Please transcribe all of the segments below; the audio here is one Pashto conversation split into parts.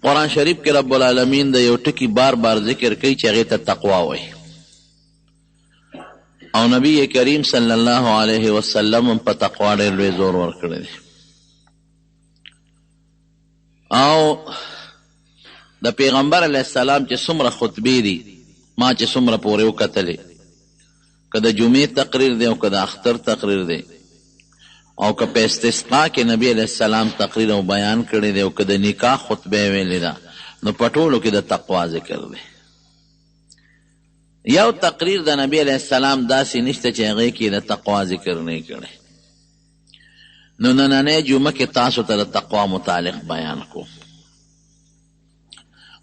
قرآن شریف کې رب العالمین د یو ټکی بار بار ذکر کوي چې هغې ته تقوا وایي، او نبی کریم صلی الله علیه وسلم په تقوا ډېر لوی زور ورکړی دی. او د پیغمبر علیه السلام چې څومره خطبې دي ما چې څومره پورې وکتلې، که د جمعې تقریر دی او که د اختر تقریر دی او که په استسقا کې نبی علیه السلام تقریر او بیان کړی دی او که د نکاح خطبه ویلې ده، نو په ټولو کې د تقوا ذکر دی. یو تقریر د نبی علیه السلام داسې نشته چې هغې کې د تقوا ذکر نه کړی. نو نننۍ جمعه کې تاسو ته د تقوا متعلق بیان کو.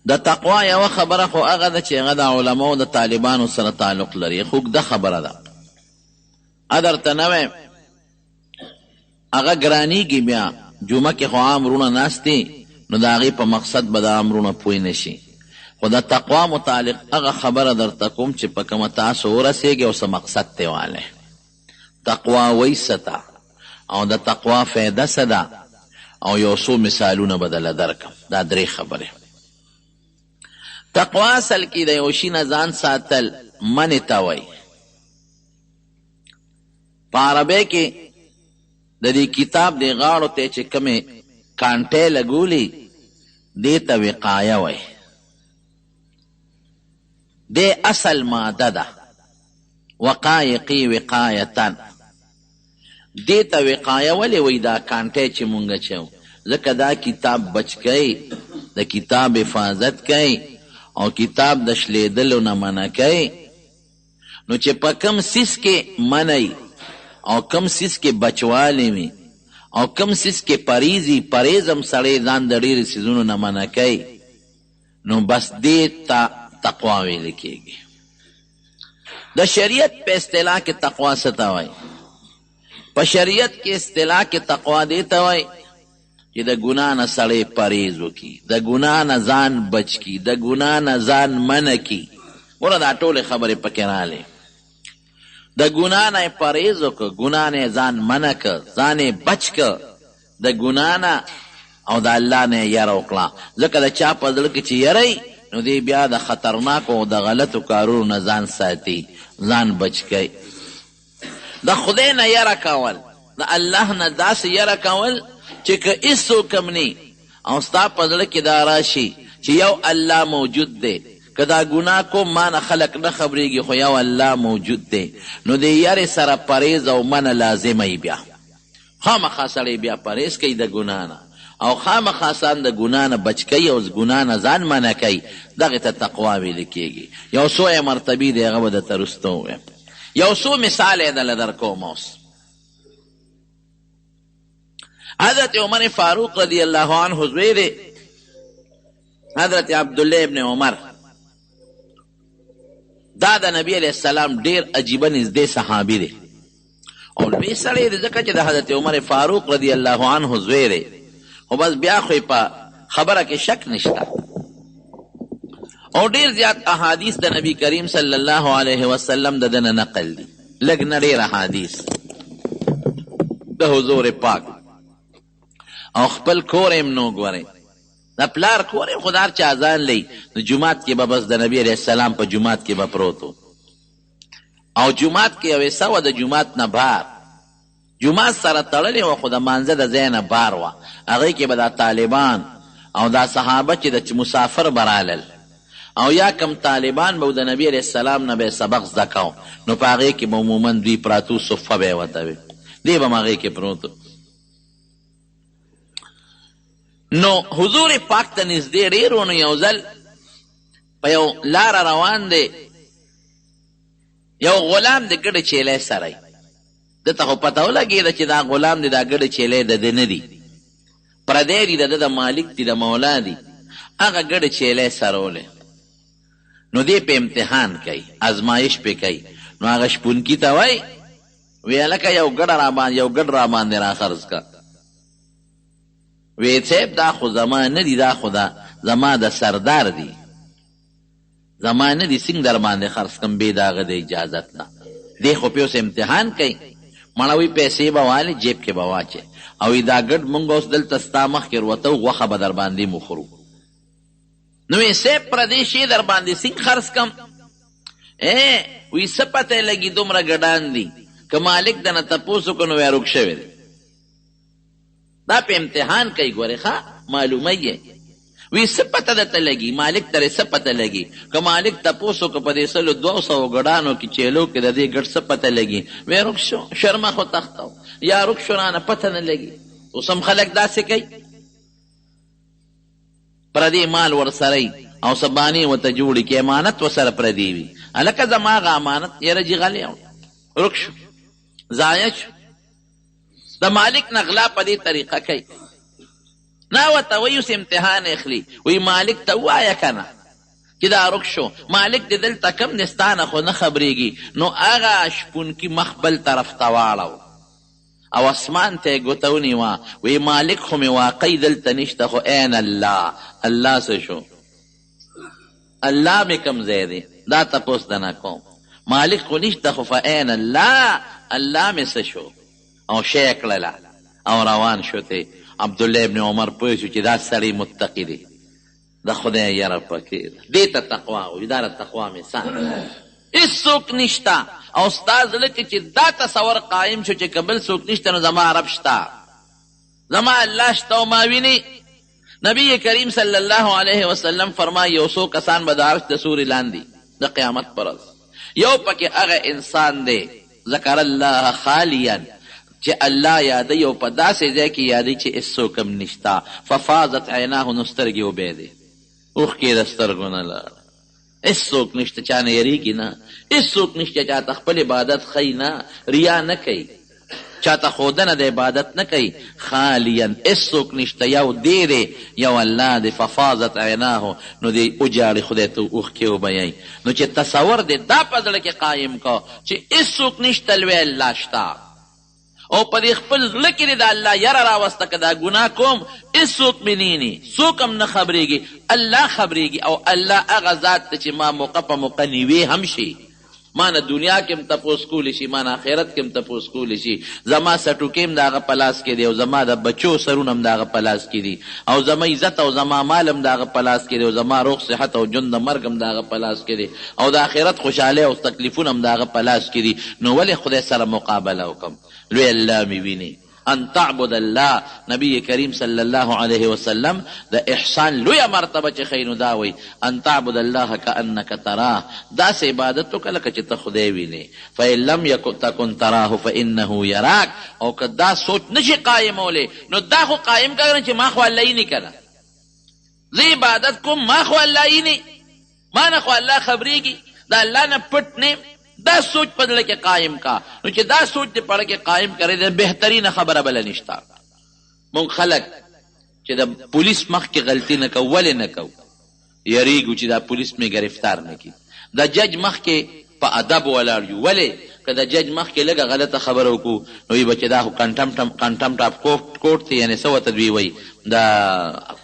د تقوا یوه خبره خو هغه ده چې هغه د علماو د طالبانو سره تعلق لري، خو اوږده خبره ده، درته نه وایم، هغه ګرانیږي. بیا جمعه کې خو عام وروڼه ناست دي، نو د هغې په مقصد به د عام وروڼه پوه نه شي. خو د تقوا متعلق هغه خبره درته کوم چې په کومه تاسو ورسېږي او څه مقصد ته والی. تقوا وایي څه ته، او د تقوا فایده څه ده، او یو څو مثالونه به درله درکړم. دا درې خبرې. تقوا اصل کې د یو شي نه ځان ساتل منې ته وایي. په عربۍ کې د دې کتاب د غاړو ته چې کومې کانټې لګولي دې ته وقایه وایي. دې اصل ماده ده، وقایقي وقایتن. دې ته وقایه ولې وایي دا کانټې چې مونږ چو؟ ځکه دا کتاب بچ کوي، د کتاب حفاظت کوي او کتاب د شلیدلو نه منع کوي. نو چې په کم سیس کې منی او کم سیس کې بچوالی وي او کم سیس کې پریزي، پریزم سړی ځان د ډېرې سیزونو نه منع کوي، نو بس دې ته تقوا ویل کېږي. د شریعت په اصطلاح کې تقوا څه ته وایي؟ په شریعت کې اصطلاح کې تقوا دې ته وایي چې د ګناه نه سړی پرهیز وکړي، د ګناه نه ځان بچ کړي، د ګناه نه ځان منع کړي. ګوره دا ټولې خبرې پکې راغلې. د ګناه نه یې پرهیز وکړه، ګناه نه یې ځان منع کړه، ځان یې بچ کړه د ګناه نه، او د الله نه یې یره وکړه. ځکه د چا په زړه کې چې یری، نو دی بیا د خطرناکو او د غلطو کارونو نه ځان ساتي، ځان بچ کوي. د خدای نه یره کول، د الله نه داسې یره کول چې که هېڅوک هم نه او ستا په زړه کې دا راشي چې یو الله موجود دی، که دا ګناه کوم ما نه خلک نه خبرېږي، خو یو الله موجود دی، نو د یرې سره پرهیز او منع لازمه یي. بیا خامخا سړی بیا پرهیز کوي د ګناه نه، او خامخا ځان د ګناه نه بچ کوي او ګناه نه ځان منع کوي. دغې ته تقوا ویل کېږي. یو څو یې مرتبې دی، هغه به درته وروسته ووایم. یو څو مثال یې درله درکوم. اوس حضرت عمر فاروق رضی الله عنه زوی دی حضرت عبدالله ابن عمر. دا د نبی علیه السلام ډېر عجیبه نږدې صحابي دی او لوی سړی دی، ځکه چې د حضرت عمر فاروق رضی الله عنه زوی دی. خو بس بیا خو په خبره کې شک نشته، او ډېر زیات احادیث د نبی کریم صلی الله علیه وسلم د ده نه نقل دي، لږ نه ډېر احادیث د حضور پاک. او خپل کور یې نو ګورئ، د پلار کور یې خو د هر چا ځان لئ. نو جومات کې به بس د نبي علیه السلام په جومات کې به پروت و، او جومات کې یو حصه وه د جومات نه بار، جومات سره تړلې وه خو د مانځه د ځای نه بار وه. هغې کې به دا طالبان او دا صحابه چې د مسافر به رالل، او یا کم طالبان به د نبی علیه السلام نه به سبق زده کو، نو په هغې کې به عموما دوی پراتو، صفه به یې ورته وي، دی به هم هغې کې پروت. نو حضور پاک ته نږدې ډېر و. نو یو ځل په یو لاره روان دی، یو غلام د ګډه چیلی سره یي. ده ته خو پته ولګېده چې دا غلام دی، دا ګډه چیلی د ده نه دي، پردی دي، د ده د مالک دي، د مولا دي. هغه ګډه چیلی سرولې. نو دی په امتحان کوي، ازمایش پې کوي. نو هغه شپونکي ته وایي، وی هلکه یو ګډ را باندې را خرڅ که. وی صاحب دا خو زما نه دي، دا خو زما د سردار دي، زما نه دي، څنګه در باندې خرڅ کړم بې د هغه د اجازت نه. دی خو پې اوس امتحان کوي. مړه وی پیسې به والې جیب کې به واچې، او دا ګډ مونږ اوس دلته ستا مخکې وروته غوښه به در باندې مخورو. نو وی سیب پردې شي در باندې سینګ خرڅ کم وی څه پته لګي دومره ګډان دي که مالک دنه تپوس وکړو نو وی روک شوی دی دا په امتحان کوي ګورې ښه معلومه یې وی څه پته درته لګي مالک ترې څه پته لګي که مالک تپوس وکړو په دې 200 ګډانو کې چیلو کې د دې ګډ څه پته لګي وی روک شو شرمه خو تختو یا روک شو رانه پته نه لګي اوس هم خلک داسې کوي پردې مال ورسره او سبانې ورته جوړي کې امانت ورسره پردې وي هلکه زما هغه امانت یاره جي غلی روک شو ضایع شو د مالک نه غلا په دې طریقه کوي نه ورته وایي اوس امتحان اخلي وایي مالک ته ووایه که نه چې دا روک شو مالک دې دلته کم دی ستا نه خو نه خبرېږي نو هغه شپونکي مخ بل طرف ته واړو او اسمان ته یې ګوته ونیوه وایي مالک خو مې واقعي دلته نشته خو این الله الله څه شو الله مې کوم ځای دی دا تپوس دنه کوم مالک خو نشته خو فعین الله الله مې څه شو او شی کړله او روان شو ته عبدالله ابن عمر پوه شو چې دا سړی متقي دی د خدای یره پکې دې ته تقوا وایي دا تقوا مثال هېڅوک نشته او ستا زړه کې چې دا تصور قایم شو چې که بل څوک نشته نو زما رب شته زما الله شته او ما ویني نبی کریم صلی الله علیه وسلم فرمایي یو څو کسان به د عرش د سوري لاندې د قیامت پر ورځ یو پکې هغه انسان دی ذکر الله خالیا چې الله یادوي او په داسې ځای کې یادوي چې هېڅوک هم نشته ففاضت عیناه نو سترګې وبهېدې اوښکې د سترګو نه لاړه هېڅوک نشته چا نه یریږي نه هېڅوک نشته چا ته خپل عبادت ښیي نه ریا نه کوي چاته ښودنه د عبادت نه کوي خالیا هېڅوک نشته یو دی دی یو الله دی ففاضت عیناه نو دی وجاړي خدای ته اوښکې وبهیي نو چې تصور دی دا په زړه کې قایم کو چې هېڅوک نشته لوی الله شته او په دې خپل زړه کې د الله یره راوسته که دا ګناه کوم هېڅوک مې نیني څوک هم نه خبرېږي الله خبرېږي او الله هغه ذات دی چې ما موقع په موقع نیوې هم شي ما نه دنیا کې هم تپوس کولی شي ما نه آخرت کې هم تپوس کولی شي زما سټوکې هم د هغه په لاس کې دی او زما د بچو سرونه هم د هغه په لاس کې دي او زما عزت او زما مال هم د هغه په لاس کې دی او زما روغ صحت او ژوند د مرګ هم د هغه په لاس کې دی او د آخرت خوشحالۍ او تکلیفونه هم د هغه په لاس کې دي نو ولې خدای سره مقابله وکړم لوی الله مې ویني ان تعبد الله نبی کریم صلی الله علیه وسلم د احسان لویه مرتبه چې ښیي نو دا وایي ان تعبد الله کانک تراه داسې عبادت وکړه لکه چې ته خدای وینې فان لم تکن تراه فانه یراک او که دا سوچ نشي قایمولی نو دا خو قایم کړه چې ما خو الله ییني که نه زه عبادت کوم ما خو الله ییني ما نه خو الله خبرېږي د الله نه پټ نه دا سوچ په زړه کې قایم کا نو چې دا سوچ دې په زړه کې قایم کړی د بهترینه خبره بله نشته مونږ خلک چې د پولیس مخکې غلطي نه کوو ولې نه کوو یریږو چې دا پولیس مې گرفتار نه کړي د جج مخکې په ادب ولاړ یو ولې که د جج مخکې لږه غلطه خبره وکړو نو وي به چې دا خو کنټمپټ اف کورټ دی یعنې څه ورته دوی وایي د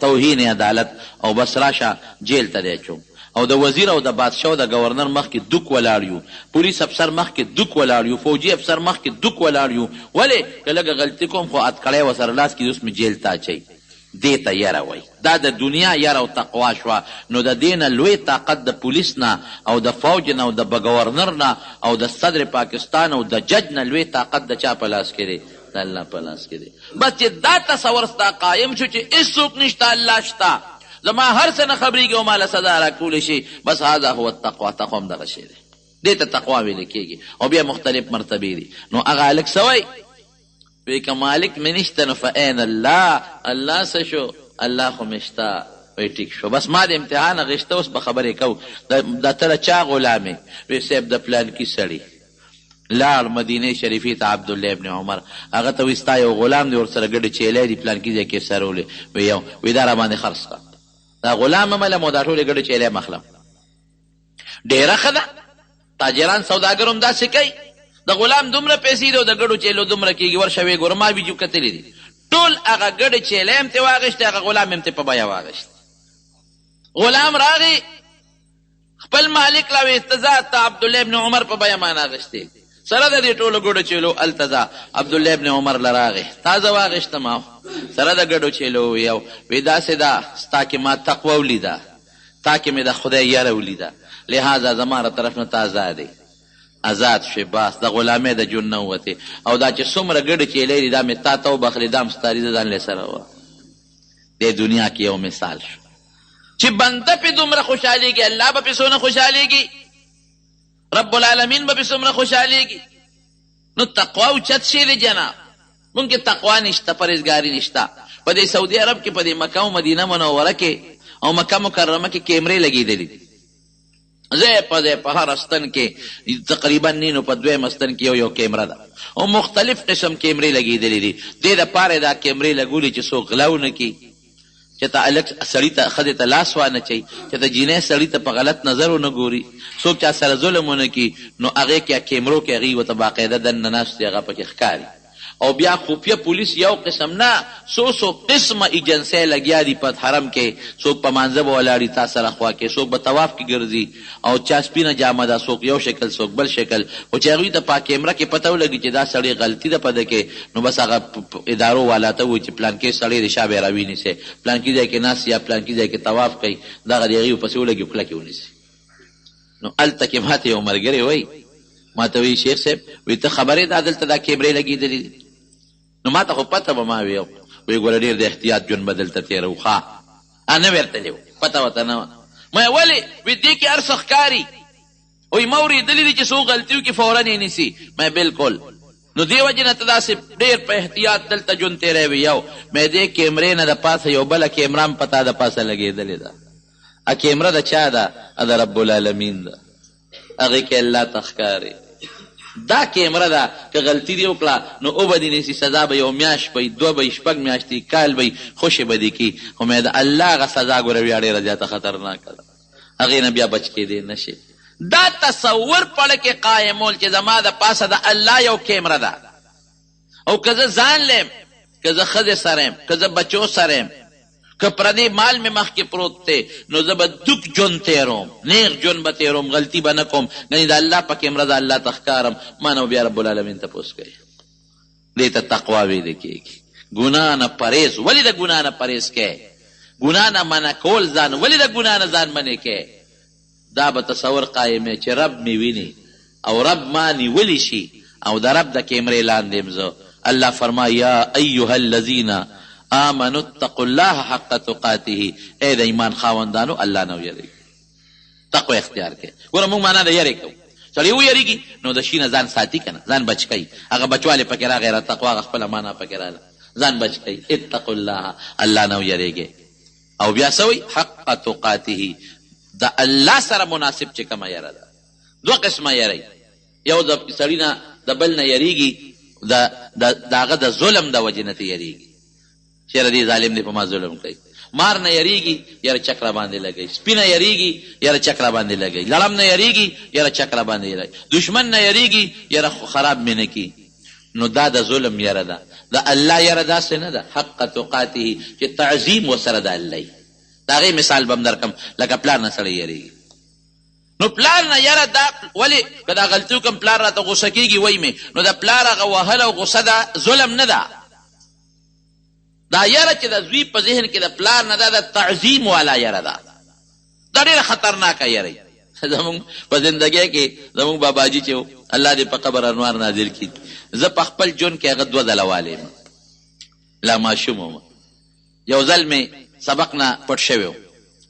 توهین عدالت او بس راشه جیل ته دی اچوم او د وزیر او د بادشاه او د گورنر مخکې دوک ولاړ یو پولیس افسر مخکې دوک ولاړ یو فوجي افسر مخکې دوک ولاړ یو ولې که لږه غلطي کوم خو اتکړی ورسره لاس کړي اوس مې جیل ته اچوي دې ته یره وایي دا د دنیا یره او تقوا شوه نو د دې نه لوی طاقت د پولیس نه او د فوج نه او د گورنر نه او د صدر پاکستان او د جج نه لوی طاقت د چا په لاس کې دی د الله په لاس کې دی بس چې دا تصور ستا قایم شو چې هېڅوک نشته الله شته زما هر څه نه خبرېږي او ماله سزا راکولی شي بس هذا هو التقوا تقوا هم دغه شی دی دې ته تقوا ویل کېږي او بیا مختلف مرتبې دي نو هغه هلک څه وایي وایي که مالک مې نشته نو فعین الله الله څه شو الله خو مې شته وایي ټیک شو بس ما د امتحان اخېسته اوس به خبرې کوو دا ته چا غلامې وایي صاحب د پلانکي سړي لاړ مدینې شریفې ته عبدالله ابن عمر هغه ته وایي ستا یو غلام دی ورسره ګډې چیلی دي پلانکي ځای کې سرولې وایي دا راباندې خرڅ کړه دا غلام ملم او دا ټولې ګډې چیلی مخلم ډېره ښه ده تاجران سوداګر هم داسې کوي د غلام دومره پیسې دي او د ګډو چیلو دومره کېږي ورشه ویې ګوره ما ویډیو کتلې دي ټول هغه ګډې چیلی هم ترې واخېستې هغه غلام هم ترې په بیه واخېست غلام راغی خپل مالک لا ویسته ځه ته عبدالله ابن عمر په بیه مان اخېستې سره د دې ټولو ګډو چیلو هلته ځه عبدالله ابن عمر له راغې تازه واخېسته ما سره د ګډو چیلو ویو وی داسې ده ستا کې ما تقوه ولیده تا کې مې د خدای یاره ولیده، لہذا زما را طرف نه ته آزاد آزاد شوې، بس د غلامۍ د جون نه ووتې. او دا چې څومره ګډې چیلۍ دي دا مې تا ته وبخلې، دا هم ستا ریزه ځان لی سره وه. دې دنیا کې یو مثال شو چې بنده پې دومره خوشحالېږي، الله به پې څونه خوشحالېږي، رب العالمین به پې څومره خوشحالېږي. نو تقوا اوچت شی دی جناب. مونږ کې تقوا نشته، پرهیزګاري نشته. په دې سعودي عرب کې په دې مکه او مدینه منوره کې او مکه مکرمه کې کیمرې لګېدلي دي. ځای په ځای په هر استن کې تقریبا نینو په دویم استن کې یو کیمره ده او مختلف قسم کیمرې لګېدلي دي. دې دپاره دا کیمرې لګولي چې څوک غلا ونه کړي، چې ته هلک سړي ته ښځې ته لاس وانه چوي، چې ته جینۍ سړي ته په غلط نظر ونه ګوري، څوک چا سره ظلم ونه کړي. نو هغې کې کیمرو کې هغې ورته باقاعده دننه ناست دي، هغه پکې ښکاري. او بیا خفیه پولیس یو قسم نه، څو قسمه ایجنسۍ لګیا دي په حرم کې. څوک په مانځه به ولاړي تا سره خوا کې، څوک به طواف کې ګرځي او چا سپینه جامه ده، څوک یو شکل څوک بل شکل. خو چې هغوی ته په کیمره کې پته ولګي چې دا سړی غلطي ده په ده کې، نو بس هغه ادارو والا ته وایي چې پلانکې سړی د شا به یې راوینیسئ، پلانکي ځای کې ناست یا پلانکي ځای کې طواف کوي، دغه د هغې پسې ولګي خوله کې ونیسي. نو هلته کې ماته یو ملګری وایي، ماته وایي شیخ صاحب وایي ته خبرې ده دلته دا کیمرې لګېدلې دي؟ نو ما ته خو پته به ما وی ګوره ډېر د احتیاط ژوند به دلته تېروو. ښه نه ورتلې وو، پته ورته نه وه. ما ولې وی دې کې هر څه ښکاري، وایي ما اورېدلي دي چې څوک غلطي وکړي فورا یې نیسي. ما بالکل. نو دې وجې نه ته داسې ډېر په احتیاط دلته ژوند تېروي. یو مې دې کیمرې نه د پاسه یو بله کیمره هم په تا د پاسه لګېدلې ده. کیمره د چا ده؟ د رب العالمین ده، هغې کې الله ته ښکاري. دا کیمره ده که غلطي دې وکړه نو او به دې نیسي، سزا به یو میاشت به دوه به شپږ میاشتې کال به خوشې به دې کړي. خو مې د الله هغه سزا ګوره بیا ډېره زیاته خطرناکه ده، هغې نه بیا بچ کېدی نه شي. دا تصور پړه کې قایمول چې زما د پاسه د الله یو کیمره ده، او که زه ځان لیم، که زه ښځې سره یم، که زه بچو سره یم، که پردی مال مې مخکې پروت دی، نو زه به دوک ژوند تېروم، نیغ ژوند به تېروم، غلطي به نه کوم. ګنې د الله په کیمره د الله ته ښکارم، ما نه بیا رب العالمین تپوس کوي. دې ته تقوا ویلی کېږي. ګناه نه پرهیز. ولې د ګناه نه پرهیز کوې؟ ګناه نه منع کول ځان، ولې د ګناه نه ځان منع کوې؟ دا به تصور قایمې چې رب مې ویني او رب ما نیولی شي او د رب د کیمرې لاندې یم زه. الله فرمایي یا ایها الذین آمنوا اتقوا الله حق تقاته. ای د ایمان خاوندانو الله نه ویریږئ، تقوا اختیار کړئ. ګوره موږ معنا د یرې کوو، سړی ویریږي نو د شي نه ځان ساتي که نه، ځان بچ کوي. هغه بچوالی پکې راغی، را تقوا هغه خپله معنا پکې راغله، ځان بچ کوي. اتقوا الله، الله نه ویریږئ. او بیا څه وایي؟ حق تقاته، د الله سره مناسب چې کومه یره ده. دوه قسمه یری، یو د سړي نه د بل نه یریږي د هغه د ظلم د وجې نه ته یریږي، چېره دې ظالم دی په ما ظلم کوي. مار نه یریږي، یاره چک را باندې لګوي. سپي نه یریږي، یاره چک را باندې لګوي. لړم نه یریږي، یاره چک را باندې لګوي. دشمن نه یریږي، یاره خراب مې نه کي. نو دا د ظلم یره ده. د الله یره داسې نه ده، حق تقاته، چې تعظیم ورسره د الله. د هغې مثال به هم درکړم، لکه پلار نه سړی یریږي. نو پلار نه یره دا ولې که دا غلطي وکړم پلار راته غوسه کېږي وایي مې، نو د پلار هغه وهل او غوسه ده ظلم نه ده. دا یره چې د زوی په ذهن کې د پلار نه ده، د تعظیم والا یره ده. دا ډېره خطرناکه یره. زمونږ په زندګۍ کې زمونږ باباجي چې الله دې په قبر انوار نازل کړي، زه په خپل ژوند کې هغه 2 ځله والی یم، لا ماشوم وم. یو ځل مې سبق نه پټ شوی و،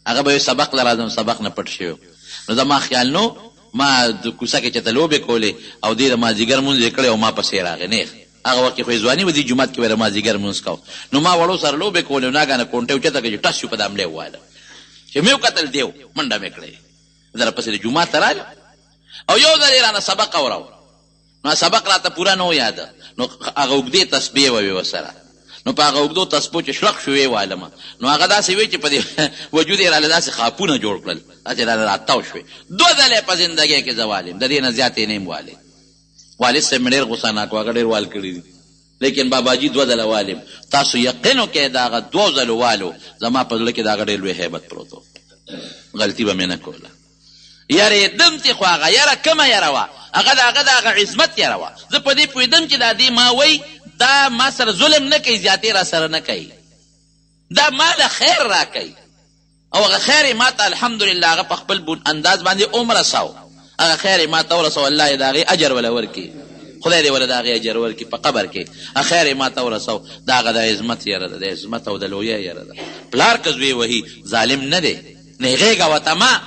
هغه به سبق له راځم سبق نه پټ شوی، نو زما خیال نو ما د کوڅه کې چې ته لوبې کولې او دې د مازدیګر مونځ یې کړی او ما پسې راغی نیغ. هغه وخت کې خو یې ځواني وه، دې جومات کې به د مازدیګر مونځ کوو. نو ما وړو سره لوبې کولې او ناګانه کونټۍ اوچته کړه چې ټس شو په د حملې ووایله چې مې وکتل دیو منډه مې کړی. زه راپسې د جومات ته رالم او یو ځل یې رانه سبق اورو، نو سبق راته پوره نه و یاده، نو هغه اوږدې تسبیح وې ورسره، نو په هغه اوږدو تسبو چې شلق شو ویې والمه، نو هغه داسې وی چې په دې وجود یې راله داسې خاپونه جوړ کړل، داسې راله راتاو شوې. 2 ځله په زندګۍ کې زه والم، د دې نه زیات یې نه یم والی. والد صاحب مې ډېر غوسه ناک و، هغه ډېر وال کړي دي، لیکن باباجي 2 ځله والم. تاسو یقین وکړئ د هغه 2 ځلو والو زما په زړه کې د هغه ډېر لوی هیبت پروت و، غلطي به مې نه کوله. یارېدم چې خو هغه یره کومه یره وه، هغه د هغه عظمت یره وه. زه په دې پوهېدم چې دا دې ما وی دا ما سره ظلم نه کوي، زیاتې را سره نه کوي، دا ما له خیر را کوي. او هغه خیر ما ته الحمدلله هغه په خپل انداز باندې عمر رساو، هغه خیر ما ته ورسو، الله یې د هغې اجر وله ورکړي، خدای دې وله د هغې اجر ورکړي په قبر کې، هغه خیر یې ما ته ورسو. د هغه د عظمت یره ده، د عظمت او د لویۍ یره ده. پلار که زوی وهي ظالم نه دی، نه یې غېږه ورته مه،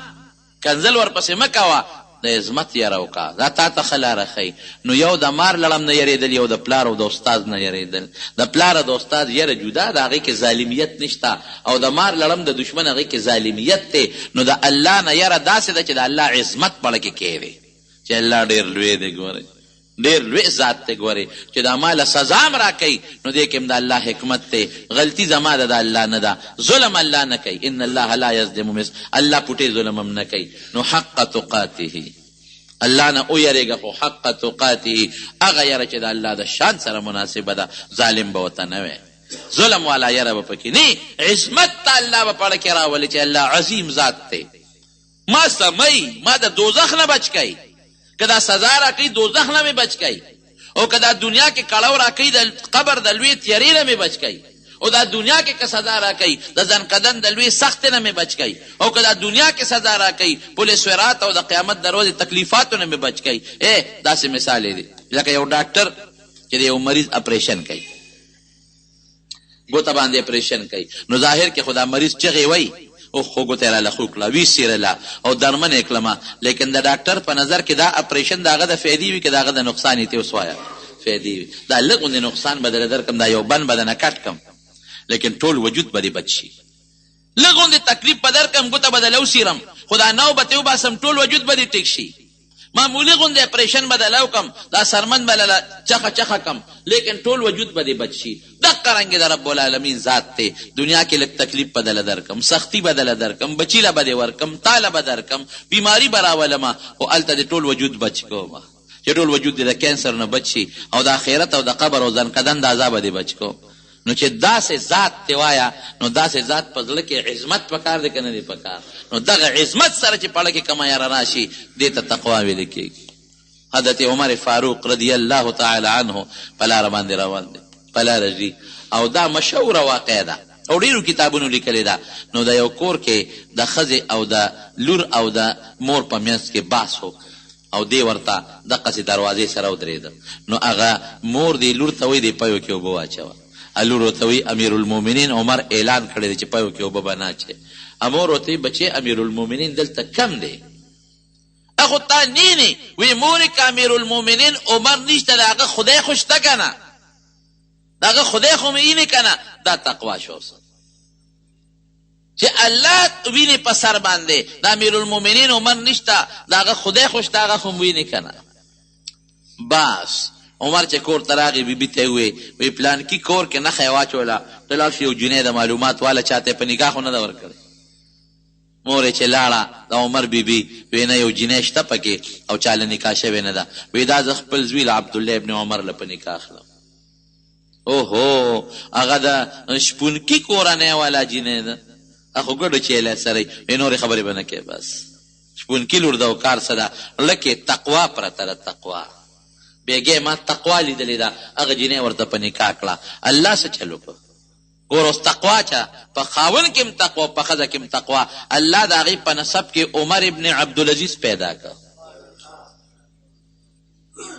کنځل ورپسې مه کوه، د عظمت یره وکړه، دا تا ته ښه لاره ښیي. نو یو د مار لړم نه یرېدل، یو د پلار او د استاد نه یرېدل. د پلار او د استاد یره جدا ده، هغې کې ظالمیت نشته، او د مار لړم د دشمن هغې کې ظالمیت دی. نو د الله نه یره داسې ده چې د الله عظمت پړه کې کېږي، چې الله ډېر لوی دی، ګورئ ډېر لوی ذات دی، ګورئ چې دا ما له سزا هم را کوي، نو دې کې هم د الله حکمت دی. غلطي زما ده، د الله نه ده. ظلم الله نه کوي، ان الله لا یظلم مثل، الله پټې ظلم هم نه کوي. نو حق تقاته، الله نه ویریږه، خو حق تقاته هغه یره چې د الله د شان سره مناسبه ده، ظالم به ورته نه وی، ظلم والا یره به پکې نه. عظمت ته الله به پړه کې راولي چې الله عظیم ذات دی. ما سمئ، ما د دوزخ نه بچ کوي، که دا سزا را کوي دوزخ نه مې بچ کوي، او که دا دنیا کې کړاو را کوي د قبر د لوی تیارې نه مې بچ کوي، او دا دنیا کې که سزا را کوي د ځنکدن د لوی سختې نه مې بچ کوي، او که دا دنیا کې سزا را کوي پل صراط او د قیامت د ورځې تکلیفاتو نه مې بچ کوي. داسې مثال دی لکه یو ډاکټر چې د یو مریض اپریشن کوي، ګوته باندې اپریشن کوي، نو ظاهر کې خو دا مریض چغې وایي او خو ګوته یې راله خو کړه، ویسېرله او درمن یې کړمه، لیکن د ډاکټر په نظر کې دا اپریشن د هغه د فایدې وي که د هغه د نقصان یې ته اوس وایه فایدې وي. دا لږ غوندې نقصان به درله درکړم، دا یو بند به درنه کټ کړم، لیکن ټول وجود به دې بچ شي. لږ غوندې تکلیف به درکړم، ګوته به دله وسیرم، خو دا نو به ترې وباسم، ټول وجود به دې ټیک شي. معمولي غوندې اپریشن به دله وکړم، دا سرمن به له چخه چخه کړم، لیکن ټول وجود به دې بچ شي. دقه رنګې د رب العالمین ذات دی. دنیا کې لږ تکلیف به دله درکړم، سختي به دله درکړم، بچي له به دې ورکړم، تاله به درکړم، بیماري به راولمه، خو هلته دې ټول وجود بچ کوم، چې ټول وجود دې د کینسر نه بچ شي، او د آخرت او د قبر او ځنکدن د عذابه دې بچ کوم. نو چې داسې ذات ته وایه، نو داسې ذات په زړه کې عظمت پکار دی که نه دی پکار؟ نو دغه عظمت سره چې پړه کې کومه یاره راشي، دې ته تقوا ویل کېږي. حضرت عمر فاروق رضی الله تعالی عنه په لاره باندې روان دی، په لاره ځي، او دا مشهوره واقعه ده او ډېرو کتابونو لیکلې ده. نو د یو کور کې د ښځې او د لور او د مور په منځ کې بحث و، او دې ورته دقسې دروازې سره ودرېده. نو هغه مور دې لور ته وایي دې پیو کې اوبه واچوه، لور ورته وایي امیرالمؤمنین عمر اعلان کړی دی چې پیو کې اوبه به نه اچوې. مور ورته وایي بچې امیرالمؤمنین دلته کم دی، اخو تا نینی وی مورې که امیرالمؤمنین عمر نشته، د هغه خدای خو شته که نه، د هغه خدای خو مې وینې که نه. دا تقوا شو چې الله وینې په سر باندې، د امیرالمؤمنین عمر نشته، د هغه خدای خو شته، هغه خو مې وینې که نه. بس عمر چې کور ته راغی، بیبي ته یې وی پلانکي کور کې نښه یې واچوله، ته لاړ شي یو جنۍ د معلومات واله چاته په نکاح خو نه ده ورکړې. مور یې چې لاړه د عمر بیبي وی نه یو جنۍ شته پکې او چا له نکاح شوې نه ده، وی دا زه خپل زوی له عبدالله ابن عمر له په نکاح اخلم. اوهو هغه د شپونکي کورنۍ والا جنۍ ده، خو ګډو چیلی سره وی نورې خبرې به نه کوې، بس شپونکي لور ده او کار څه ده، لکې تقوا پرته ده. تقوا بیګې ما تقوا لیدلې ده، هغه جنۍ ورته په نکاح کړه. الله څه چل وکړه؟ ګور اوس تقوا چا په خاون کې هم تقوا، په ښځه کې هم تقوا. الله د هغې په نسب کې عمر ابن عبدالعزیز پیدا کړ.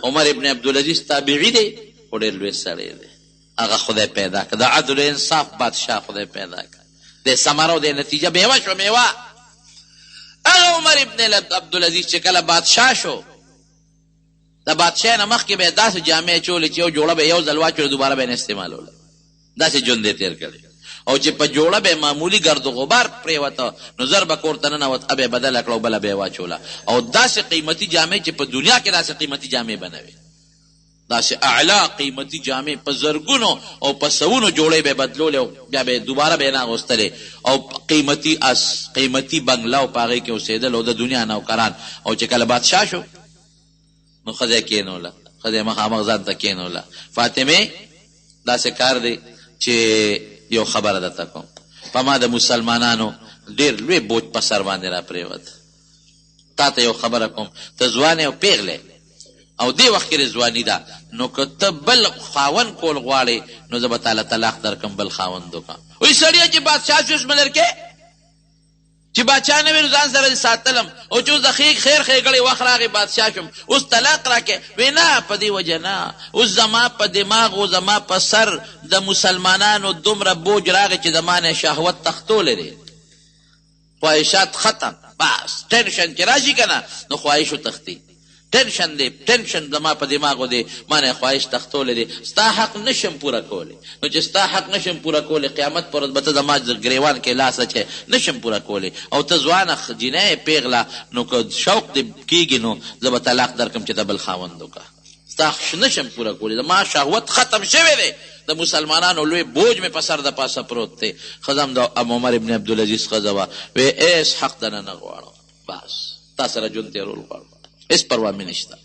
عمر ابن عبدالعزیز تابعي دی، خو ډېر لوی سړی دی، هغه خدای پیدا کړ، د عدل و انصاف بادشاه خدای پیدا کړ. د ثمره او د نتیجه میوه شو، میوه. هغه عمر ابن عبدالعزیز چې کله بادشاه شو، د بادشاه نه مخکې به یې داسې جامې اچولې چې یو جوړه به یو ځل واچوله، دوباره به یې نه استعمالوله، داسې ژوند یې تېر کړی. او چې په جوړه به معمولي ګرد و غبار پرېوته، نو زر به کور ته ننوت، به یې بدله کړه او بله به یې واچوله. او داسې قیمتي جامې چې په دنیا کې داسې قیمتي جامې به نه وي، داسې اعلی قیمتي جامې په زرګونو او په سوونو جوړې به یې بدلولې، او بیا به دوباره به یې نه اغوستلې، او قیمتي اس، قیمتي بنګله او په هغې کې اوسېدل، او د دنیا نوکران. او چې کله بادشاه شو، نو ښځه یې کېنوله، ښځه یې مخامخ ځان ته کېنوله. فاطمې داسې کار دی چې یو خبره درته کوم، په ما د مسلمانانو ډېر لوی بوج په سر باندې را پرېوت. تا ته یو خبره کوم، ته ځوان او پیغلی او دې وخت کې ځواني ده، نو که ته بل خاون کول غواړې، نو زه به تاله طلاق درکړم، بل خاوند وکړه. وایي سړیه چې بادشاه شو اسمه درکې، بادشاه نه وي ځان سره ساتلم او چې اوس د خیر ښېګړې وخت راغی بادشاه شم اوس طلاق راکې وی نه په دې وجه نه اوس زما په دماغ او زما په سر د مسلمانانو دومره بوج راغی چې زما نه شهوت تختولی دی خواهشات ختم بس ټنشن چې راشي که نه نو خواهشو تختی ټنشن دی ټنشن زما په دماغو دی ما نه خواهش تختولی دی ستا حق نشم پوره کولی نو چې ستا حق نشم پوره کولی قیامت پر ورځ به ته زما ګریوان کې لاس اچې نشم پوره کولی او ته ځوانه جینۍ پیغله نو که شوق دې کېږي نو زه به طلاق درکړم چې د بل خاوند وکړه ستا نشم پوره کولی زما شهوت ختم شوی دی د مسلمانانو لوی بوج مې په سر د پاسه پروت دی ښځه هم د عمر ابن عبدالعزیز ښځه وه وی هېڅ حق دنه نه غواړم بس تا سره ژوند تېرول غواړم هېڅ پروا مې نشته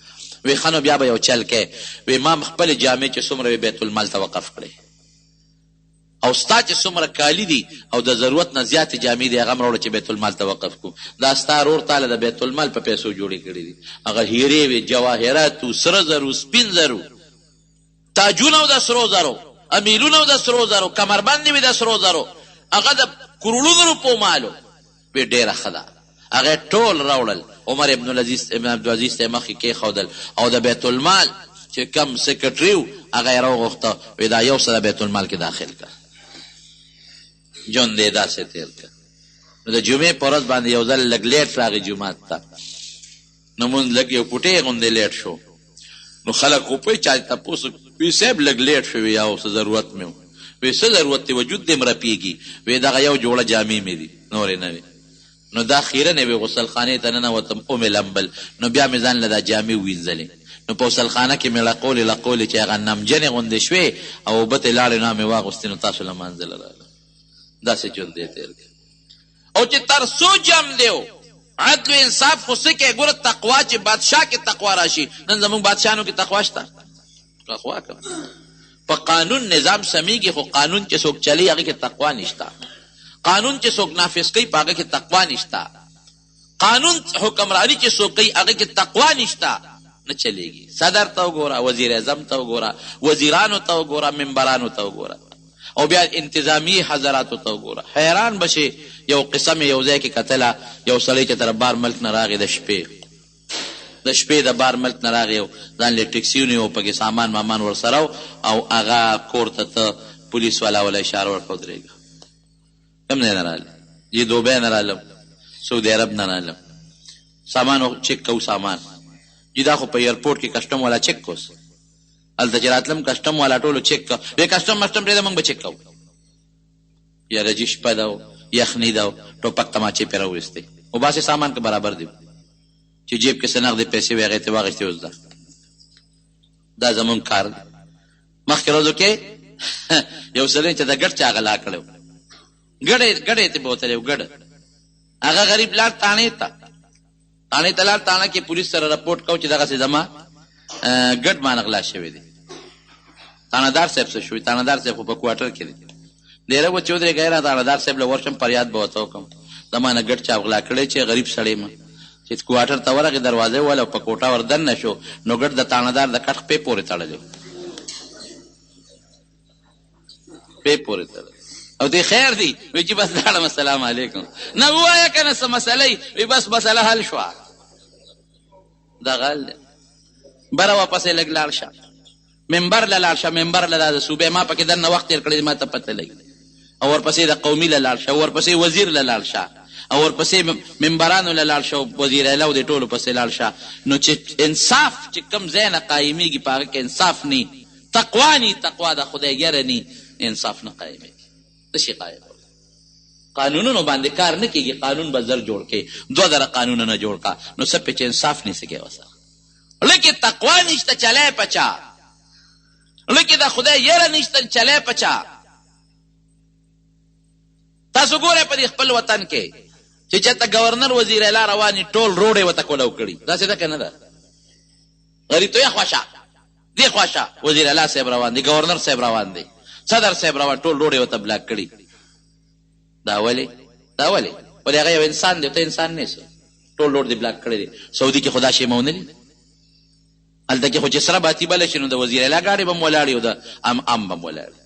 وی ښه نو بیا به یو چل کې وی ما خپلې جامې چې څومره وي بیت المال ته وقف کړې او ستا چې څومره کالي دي او د ضرورت نه زیاتې جامې دي هغه هم راوړه چې بیت المال ته وقف کړو دا ستا ورور تاله د بیت المال په پیسو جوړې کړي دي هغه هیرې وي جواهرات و سره زرو سپین زرو تاجونه و د سرو زرو امیلونه و د سرو زرو کمربندې وي د سرو زرو هغه د کروړونو روپو مالو وی ډېره ښه ده هغه ټول راوړل عمر ابن عبدالعزیز ته مخکې کېښودل او د بیت المال چې کم سیکرټري و هغه یې راوغوښته وی دا یو څه د بیت المال کې داخل کړه ژوند یې داسې تېر کړه نو د جمعې په ورځ باندې یو ځل لږ لیټ راغی جومات ته نو مونځ لږ یو پوټې غوندې لیټ شو نو خلک وپوی چا تپوس وی صاحب لږ لیټ شو وی یو څه ضرورت مې و وی څه ضرورت دی وجود دې م رپېږي وی دغه یو جوړه جامې مې دي نورې نه وي نو دا خیره نه وي غسل خانې ته ننوتم او مې لمبل نو بیا مې ځان له دا جامې ووینځلې نو په غسل خانه کې مې لقولې چې هغه نمجنې غوندې شوې او اوبه ته لاړې نو مې واغوستې نو تاسو لمانځله راغله داسې ژوند دی تېر کړ او چې تر څو جم دیو عدل و انصاف خو څه کې ګوره تقوا چې بادشاه کې تقوا راشي نن زموږ بادشاهانو کې تقوا شته تقوا کوم په قانون نظام سمیږي خو قانون چې څوک چلی هغې کې تقوا نشته قانون چې څوک نافذ کوي په هغه کې تقوا نشته قانون حکمرانی چې څوک کوي هغه کې تقوا نشته نه چلیږي صدر ته وګوره وزیر اعظم ته وګوره وزیرانو ته وګوره ممبرانو ته وګوره او بیا انتظامی حضراتو ته وګوره حیران بشي یو قصه مې یو ځای کې کتله یو سړی چې تر بار ملک نه راغی د شپې د بار ملک نه راغی ځان له ټکسي ونیو پکې سامان مامان ورسره او هغه کور ته پولیس والا ولا اشاره ورکړه ودرېږه کم ځای نه رالم یې دوبۍ نه رالم سعودي عرب نه رالم سامان چک کو سامان چې دا خو په ایرپورټ کې کسټم والا چک کوس هلته چې راتلم کسټم والا ټولو چک کو وی کسټم مسټم پرېږده موږ به چک کوو یاره جي شپه ده یخني ده ټوپک تماچې پرې راویستې او باسې سامان که برابر دی چې جیب کې څه نغدې پیسې وې هغې ته واخېستې اوس ده دا زمونږ کار دی مخکې ورځو کې یو سړی چې د ګډ چا غلا کړی و ګډې ته بوتلی و ګډ هغه غریب لاړ تاڼې ته لاړ تاڼه کې پولیس سره رپورټ کو چې دغسې زما ګډ ما نه غلا شوی دی تاڼهدار صاحب څه شوي تاڼهدار صاحب خو په کوارټر کې دی ډېره به چې ودرېږی را تاڼهدار صاحب له ورشم فریاد به ورته وکړم زما نه ګډ چا غلا کړی چې غریب سړی م چې کوارټر ته ورغې دروازې وویل او په کوټه ور دننه شو نو ګډ د تاڼهدار د کټ پې پورې تړلی او دی خیر دی وی چې بس لاړم السلام علیکم نه ووایه که نه څه مسله وی بس مسله حل شوه دغه حل دی بره واپسې لږ لاړ شه ممبر له لاړ شه ممبر له دا د صوبې ما پکې دننه وخت تېر کړی ما ته پته لګي او ورپسې د قومي له لاړ شه ورپسې وزیر له لاړ شه او ورپسې ممبرانو له لاړ شه وزیر اعلی او د ټولو پسې لاړ شه نو چې انصاف چې کوم ځای نه قایمېږي په هغه کې انصاف نی تقوا نی تقوا د خدای ګیره نی انصاف نه قایمېږي څه شي قایم قانونونو باندې کار نه کېږي قانون به زر جوړ کړي دوه دره قانونونه جوړ کا نو څه پې چې انصاف نیسې کې وسه لکه تقوا نشته چلی پچا لکه د خدای یره نشته چلی پچا تاسو ګورئ په دې خپل وطن کې چې چېرته ګورنر وزیر اعلی رواني ټول روډې ورته کولو کړي داسې ده که نه ده غریب ته یې خواشه دې خواشه وزیر اعلی صاحب روان دی ګورنر صاحب روان دی صدر صاحب روان ټول روډې ورته بلاک کړي دا ولې ولې هغه یو انسان دی ته انسان نه یې ټول روډ دې بلاک کړی دی سعودي کې خدا شی مونه دي هلته کې خو چې سره باتي بله شي نو د وزیر اعلی ګاډې به م ولاړې او د عام به م ولاړې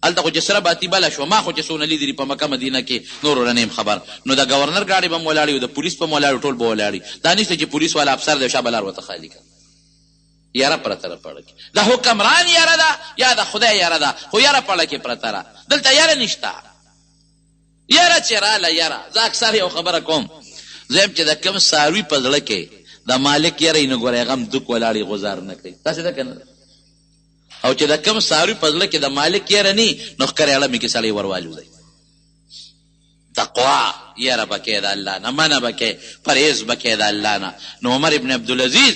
هلته خو چې سره باتي بله شوه، ما خو چې څونه لیدلي په مکه مدینه کې نور ورنه یم خبر. نو د ګورنر ګاډي به م ولاړې وي، د پولیس به م ولاړې، ټول به ولاړې. دا نشته چې پولیس والا افسر دی شا به لار ورته خالي کړه. یاره پرته ده پړه کې، د حکمران یاره ده یا د خدای یاره ده، خو یاره پړه کې پرته ده. دلته یاره نشته، یاره چې راله یاره. زه اکثر یو خبره کوم، زه چې د کوم څاروي په زړه کې د مالک یاره نو ګورئ هغه هم دوک ولاړې غوزار نه کوي. داسې ده که نه؟ او چې د کوم څاروي په زړه کې د مالک یاره نی نو ښکرې اړمې کې سړی وروالیوځئ. تقوا یاره به کې د الله نه، منه به کې، پرهیز به کې د الله نه. نو عمر ابن عبدالعزیز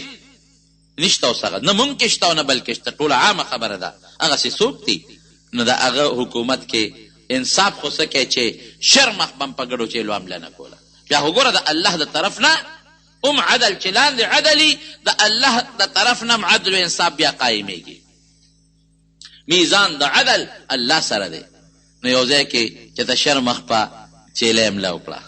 نشته اوس هغه، نه مونږ کې شته او نه بل کې شته، ټوله عامه خبره ده. هغسې څوک دي؟ نو د هغه حکومت کې انصاف خو څه کوي چې شر مخ به م په ګډو چیلو حمله نه کوله. بیا خو ګوره د الله د طرف نه عدل چې لاندې عدلي، د الله د طرف نه عدل و انصاف بیا قایمیږي. میزان د عدل الله سره دی. نو یو ځای کې چې د شر مخ په چیله حمله وکړه،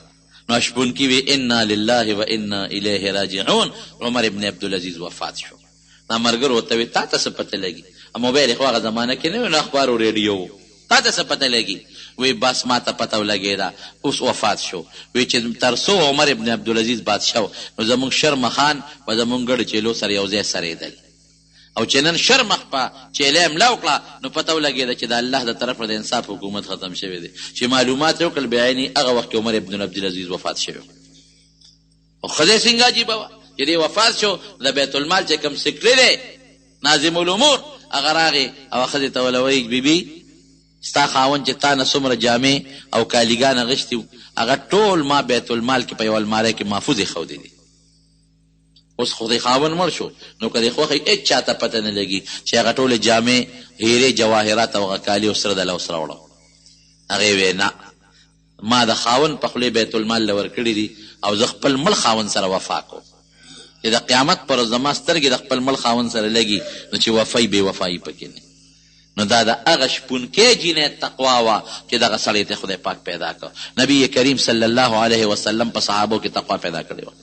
نو شپونکي وی انا لله و انا الیه راجعون. عمر ابن عبدالعزیز وفات شو. دا ملګرو ورته وی تا ته څه پته لګي؟ موبایل خو هغه زمانه کې نه وي، نو اخبار او ریډیو، تا ته څه پته لګي؟ وی بس ما ته پته ولګېده، اوس وفات شو. وی چې تر څو عمر ابن عبدالعزیز بادشاه نو زمونږ شرمخان و زمونږ ګډ چیلو سره یو ځای سرېدل. او چې نن شرمخ په چیلې حمله وکړه نو پته ولګېده چې د الله د طرف نه د انصاف حکومت ختم شوی دی. چې معلومات یې وکړل بعیني هغه وخت کې عمر ابن عبدالعزیز وفات شوی. او ښځې څنګه عجیبه وه چې دی وفات شو، د بیت المال چې کوم سکرټري دی ناظم الامور هغه راغی او ښځې ته وله وایي بیبي ستا خاوند چې تا نه څومره جامې او کالیګان اغوښتي هغه ټول ما بیت المال کې په یو الماری کې محفوظ ایښودي دي. اوس خو د خاوند مړ شو، نو که د خوښې هېڅ چاته پته نه لګي چې هغه ټولې جامې هیرې جواهرات او هغه کالي او سره د له سره وړه. هغې وی نه، ما د خاوند په خولې بیت المال له ورکړي دي او زه خپل مړ خاوند سره وفا کوم. چې د قیامت پر ورځ زما سترګې د خپل مړ خاوند سره لګي نو چې وفایي بې وفایي پکې نه. نو دا د هغه شپونکې جینۍ تقوا وه چې دغه سړی ته خدای پاک پیدا کړ. نبی کریم صلی الله علیه وسلم په صحابو کې تقوا پیدا کړې وه.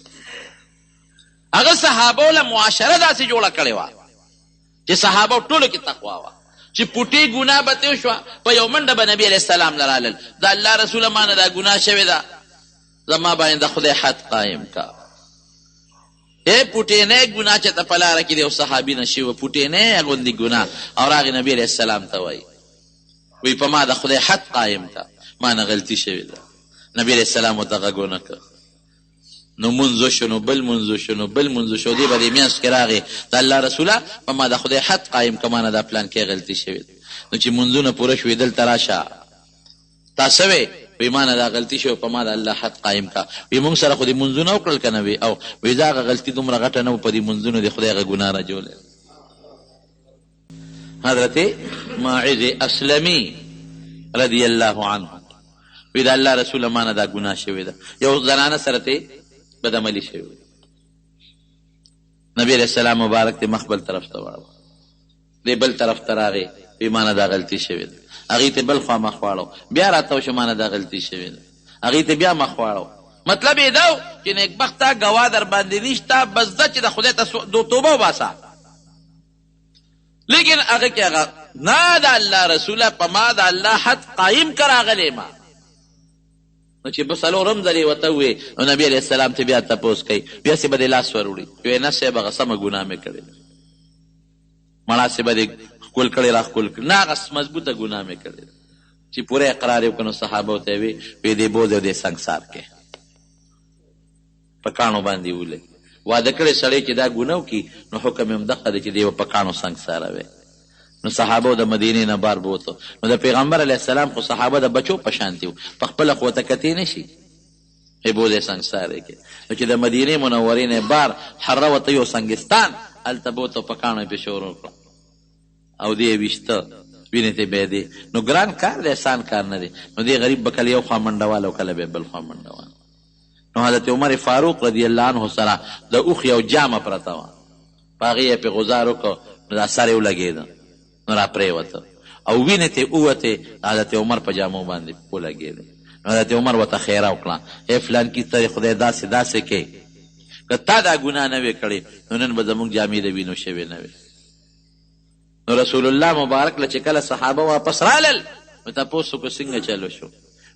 هغه صحابو له معاشره داسې جوړه کړې وه چې صحابو ټولو کې تقوا وه. چې پوټې ګناه به تېر شوه په یو منډه به نبي علیه السلام له رالل، د الله رسوله ما نه دا ګناه شوې ده، زما باندې د خدای حد قایم کا. پوټینی ګناه چې ته په لاره کې د یو صحابي نه شوي، پوټینی غوندې ګناه، او راغې نبي علیه السلام ته وایي وی په ما د خدای حد قایم کا، ما نه غلطي شوې ده. نبي علیه السلام ورته غږ ونه کړ. نو منځ شو، نو بل منځ شو، نو بل منځ شو. دې به دې میاشت کې راغې د الله رسوله په ما د خدای حد قایم که ما نه دا پلان کې غلطي شوې ده. نو چې منځونه پوره شوې دلته راشه تا څه وې؟ وی ما نه دا غلطي شوې په ما د الله حد قایم کا. وی مونږ سره خو دې منځونه وکړل که نه وي؟ او وی دا هغه غلطي دومره غټه نه و، په دې منځونو دې خدای هغه ګناه راجولی. حضرت ماعز اسلمي رضی الله عنه وی د الله رسوله ما نه دا ګناه شوې ده، یو زنانه سره ته بدعملي شوې. نبی علیه السلام مبارک دې مخ بل طرف ته واړو، دې بل طرف ته راغې، وی ما نه دا غلطي شوې ده. هغې ته بل خوا مخ واړو، بیا راته وشو ما نه دا غلطي شوې ده. هغې ته بیا مخ واړو. مطلب یې دا و چې نیکبخته ګواه در باندې نشته، بس ده چې د خدای ته توبه وباسه. لیکن هغه کې هغه نه د الله رسوله په ما د الله حد قایم که راغلی ما. نو چې په څلورم ځل یې ورته وویې نو نبي علیه السلام ته بیا تپوس کوي، بیا سې به دې لاس ور وړي، ویې نه صاحب هغه سمه ګناه مې کړې ده، مړه سې به دې ښکل کړې را ښکل کړې، نه هغه مضبوطه ګناه مې کړې ده. چې پوره اقرار یې وکړ نو صحابو ته یې ویې دې بوځ او دې سنګسار کې په کاڼو باندې ولګي. واده کړی سړی چې دا ګناه وکړي نو حکم یې همدغه دی چې دی به په کاڼو سنګساروي. نو صحابو د مدینې نه بار بوتو. نو د پیغمبر علیه السلام خو صحابه د بچو په شانتي وو، په خپله خو ورته کتې نه شي، بوځ یې سنګساری کې. نو چې د مدینې منورې نه بار حره ورته یو سنګستان هلته بوتو، په کاڼو یې پېښور وکړه او دې یې ویشته، وینې ته بیا دی. نو ګران کار دی، احسان کار نه دی. نو دې غریب به کله یو خوا منډوال او کله به بل خوا منډوال. نو حضرت عمر فاروق رضی الله عنه سره د اوښ یو جامه پرته وه، په هغې یې پې غزار وکړ، نو دا سر یې ولګېده، نو را پرېوته او وینې ته ووتې، حضرت عمر په جامو باندې ولګېده. نو حضرت عمر ورته خیره وکړه، ای فلانکي ته خدای داسې داسې کې، که تا دا ګناه نه وې کړې نو نن به زموږ جامې د وینو شوې نه وې. نو رسول الله مبارک له چې کله صحابه واپس رالل تاسو کو څنګه چلو شو؟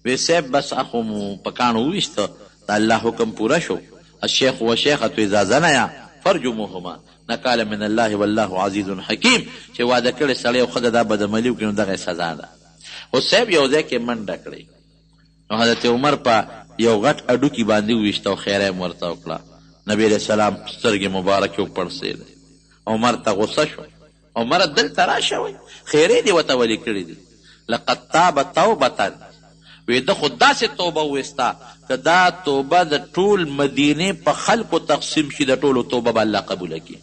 وی صاحب بس اخو مو په کاڼو وویسته، د الله حکم پوره شو. الشیخ و شیخة اذا زنیا فرجموهما نکاله من الله والله عزیز حکیم، چې واده کړی سړی او ښځه دا بدعملي وکړي نو دغه سزا ده. خو صاحب یو ځای کې منډه کړې، نو حضرت عمر په یو غټ اډوکي باندې وویشته او خیره یې ورته وکړه. نبي علیه السلام سترګې مبارکې وپړسېدې. عمر ته غصه شو. عمر دلته راشه وی خیرې دې ورته ولې کړې دي؟ لقد تاب توبة، وی ده خو داسې توبه وویسته که دا توبه د ټول مدینې په خلکو تقسیم شي د ټولو توبه به الله قبوله کړي.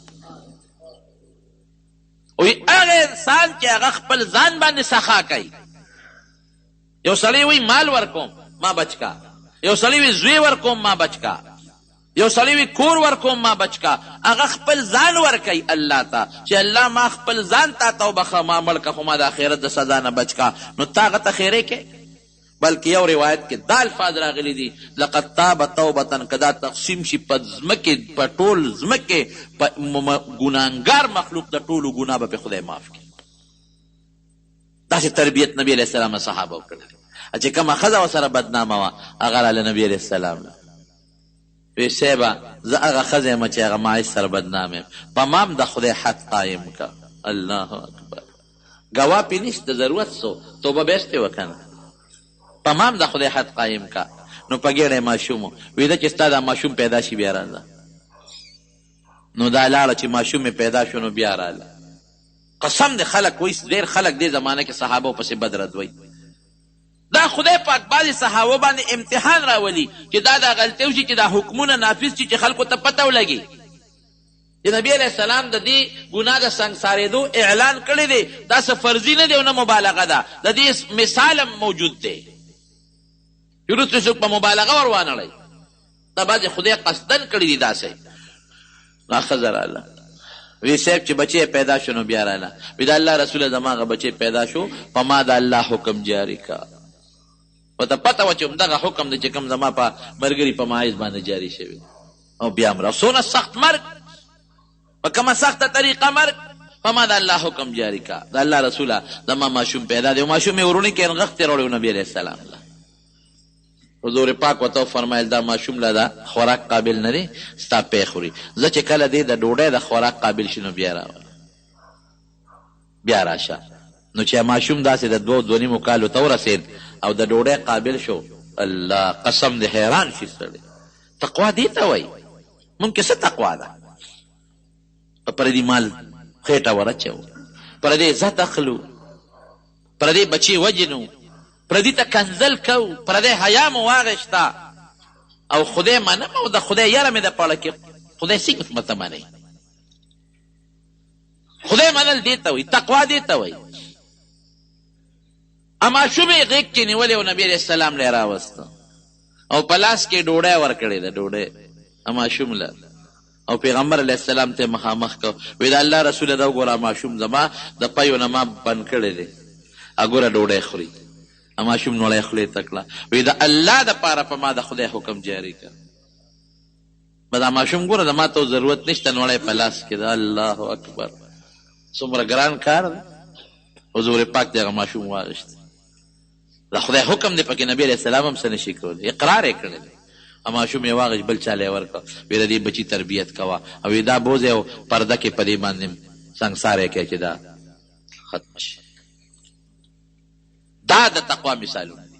وی هغه انسان چې هغه خپل ځان باندې سخا کوي. یو سړی وی مال ورکوم ما بچکا، یو سړی وی زوی ورکوم ما بچکا، یو سړی وی کور ورکوم ما بچکا. هغه خپل ځان ورکوي الله ته چې الله ما خپل ځان ته توبه ما مړ که خو ما د آخرت د سزا نه بچ کا. نو تا هغه ته خیرې کې. بلکې یو روایت کې دا الفاظ راغلي دي لقد تاب توبة، که دا تقسیم شي په ځمکې په ټول ځمکې په ګناهګار مخلوق د ټولو ګناه به خدای معاف کړي. داسې تربیت نبي علیه السلام صحابه وکړل. چې کومه ښځه ورسره بدنامه وه هغه راله نبي علیه السلام وی صاحبه زه هغه ښځه یم چې هغه ما سره بدنام یم، په ما هم د خدای حد قایم که. الله اکبر. ګواه پې نشته، ضرورت سو توبه بیسته وکنه، په ما هم د خدای حد قایم که. نو په ګېډه یې ماشوم ویده چې ستا دا ماشوم پیدا شي بیا راځه. نو دا لاړه چې ماشوم یې پیدا شو نو بیا راله. قسم د خلک وایي ډېر خلک دې زمانه کې صحابو پسې بد رد وایي. دا خدای پاک بعضې صحابو باندې امتحان راولي چې دا غلطي وشي چې دا حکمونه نافظ شي چې خلکو ته پته ولګي چې نبي علیه السلام د دې ګناه د سنګسارېدو اعلان کړی دی. دا څه فرضي نه دی او نه مبالغه ده، د دې مثال هم موجود دی چې وروسته څوک په مبالغه ور وانړی. دا بعضې خدای قصدن کړي دي داسې. دا ښځه راله وی صاحب چې بچی پیدا شو نو بیا راله وی د الله رسوله زما هغه بچی پیدا شو په ما د الله حکم جاري کا. ورته پته وه چې همدغه حکم دی چې کوم زما په ملګري په مایز باندې جاري شوی او بیا مړه. څونه سخت مرګ، په کومه سخته طریقه مرګ، په ما د الله حکم جاري کا. د الله رسوله زما ماشوم پیدا دی او ماشوم یې ورونی کې انغښتې راوړی نبي علیه السلام له. حضور پاک ورته وفرمایل دا ماشوم له دا خوراک قابل نه دی، ستا پی خوري. زه چې کله دی د ډوډۍ د خوراک قابل شي نو بیا راوړه، بیا راشه. نو چې ماشوم داسې د 2-2.5 کالو ته ورسېد او د ډوډۍ قابل شو، الله قسم دې حیران شي سړی. تقوا دې ته وایي. مونږ کې څه تقوا ده؟ په پردي مال خېټه ورچو، پردي عزت اخلو، پردي بچي وجنو، پردي ته کنځل کوو، پردي حیا مو واغېشته او خدای منم او د خدای یاره مې د پاړه کې خدای څنګه مته منئ؟ خدای منل دې ته وایي، تقوا دې ته وایي. ماشوم یې غېږ کې نیولې او نبي علیه السلام له یې راوسته او په لاس کې ډوډۍ ورکړې ده، ډوډۍ ماشوم له. او پیغمبر علیه السلام ته مخامخ کو وی د الله رسوله دا وګوره ماشوم زما د پیو نه ما بند کړی دی، اګوره ډوډۍ خوري. ماشوم نوړی خولې ته کړه وی د الله دپاره په ما د خدای حکم جاري کړه. به دا ماشوم ګوره زما ته ضرورت نشته، نوړی په لاس کې ده. الله اکبر. څومره ګران کار دی. حضور پاک دې هغه ماشوم واغېشت. د خدای حکم دی، پکې نبي علیه السلام هم څه نشي کولی، اقرار یې کړی دی. ماشوم یې واغېشت، بل چاله یې ورکړه وی د دې بچي تربیت کوه او وی دا بوځې او پرده کې په دې باندې سنګسار یې کوې چې دا ختمه شي. دا د تقوا مثالونه دي.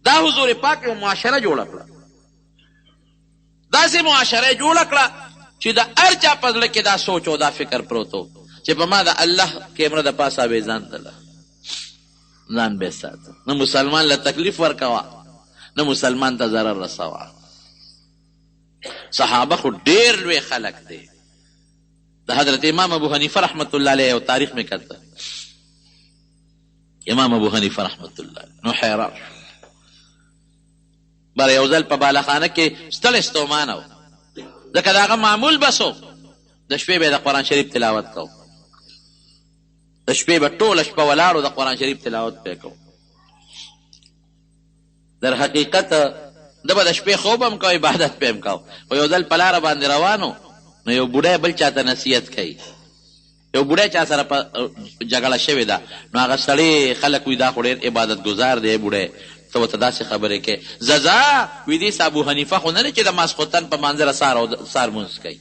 دا حضور پاک یو معاشره جوړه کړه، داسې معاشره یې جوړه کړه چې د هر چا په زړه کې دا سوچ او دا فکر پروت و چې په ما د الله کیمره د پاسه به ځان تله، ځان به ساته، نه مسلمان له تکلیف ورکوه نه مسلمان ته ضرر رسوه. صحابه خو ډېر لوی خلک دی. د حضرت امام ابو حنیفه رحمت الله علیه او تاریخ میں کتل امام ابو حنیفه رحمت الله نو حیران بر یو ځل په بالاخانه کې ستړی ستومانه و، ځکه د هغه معمول بسو د شپې به د قرآن شریف تلاوت کو، د شپې به ټوله شپه ولاړو د قرآن شریف تلاوت پې کو. در حقیقت ده به د شپې خوب هم کو، عبادت پې هم کو. خو یو ځل په لاره باندې روانو نو یو بوډی بل چاته نصیحت کوي یو بوډۍ چا سره په جګړه شوې ده، نو هغه سړی خلک وي دا خو ډېر عبادت ګزار دی بوډۍ، ته ورته داسې خبرې کوې. زه وي دې ابو حنیفه خو نه دی چې د ماسخوتن په منځله سار مونځ کوي،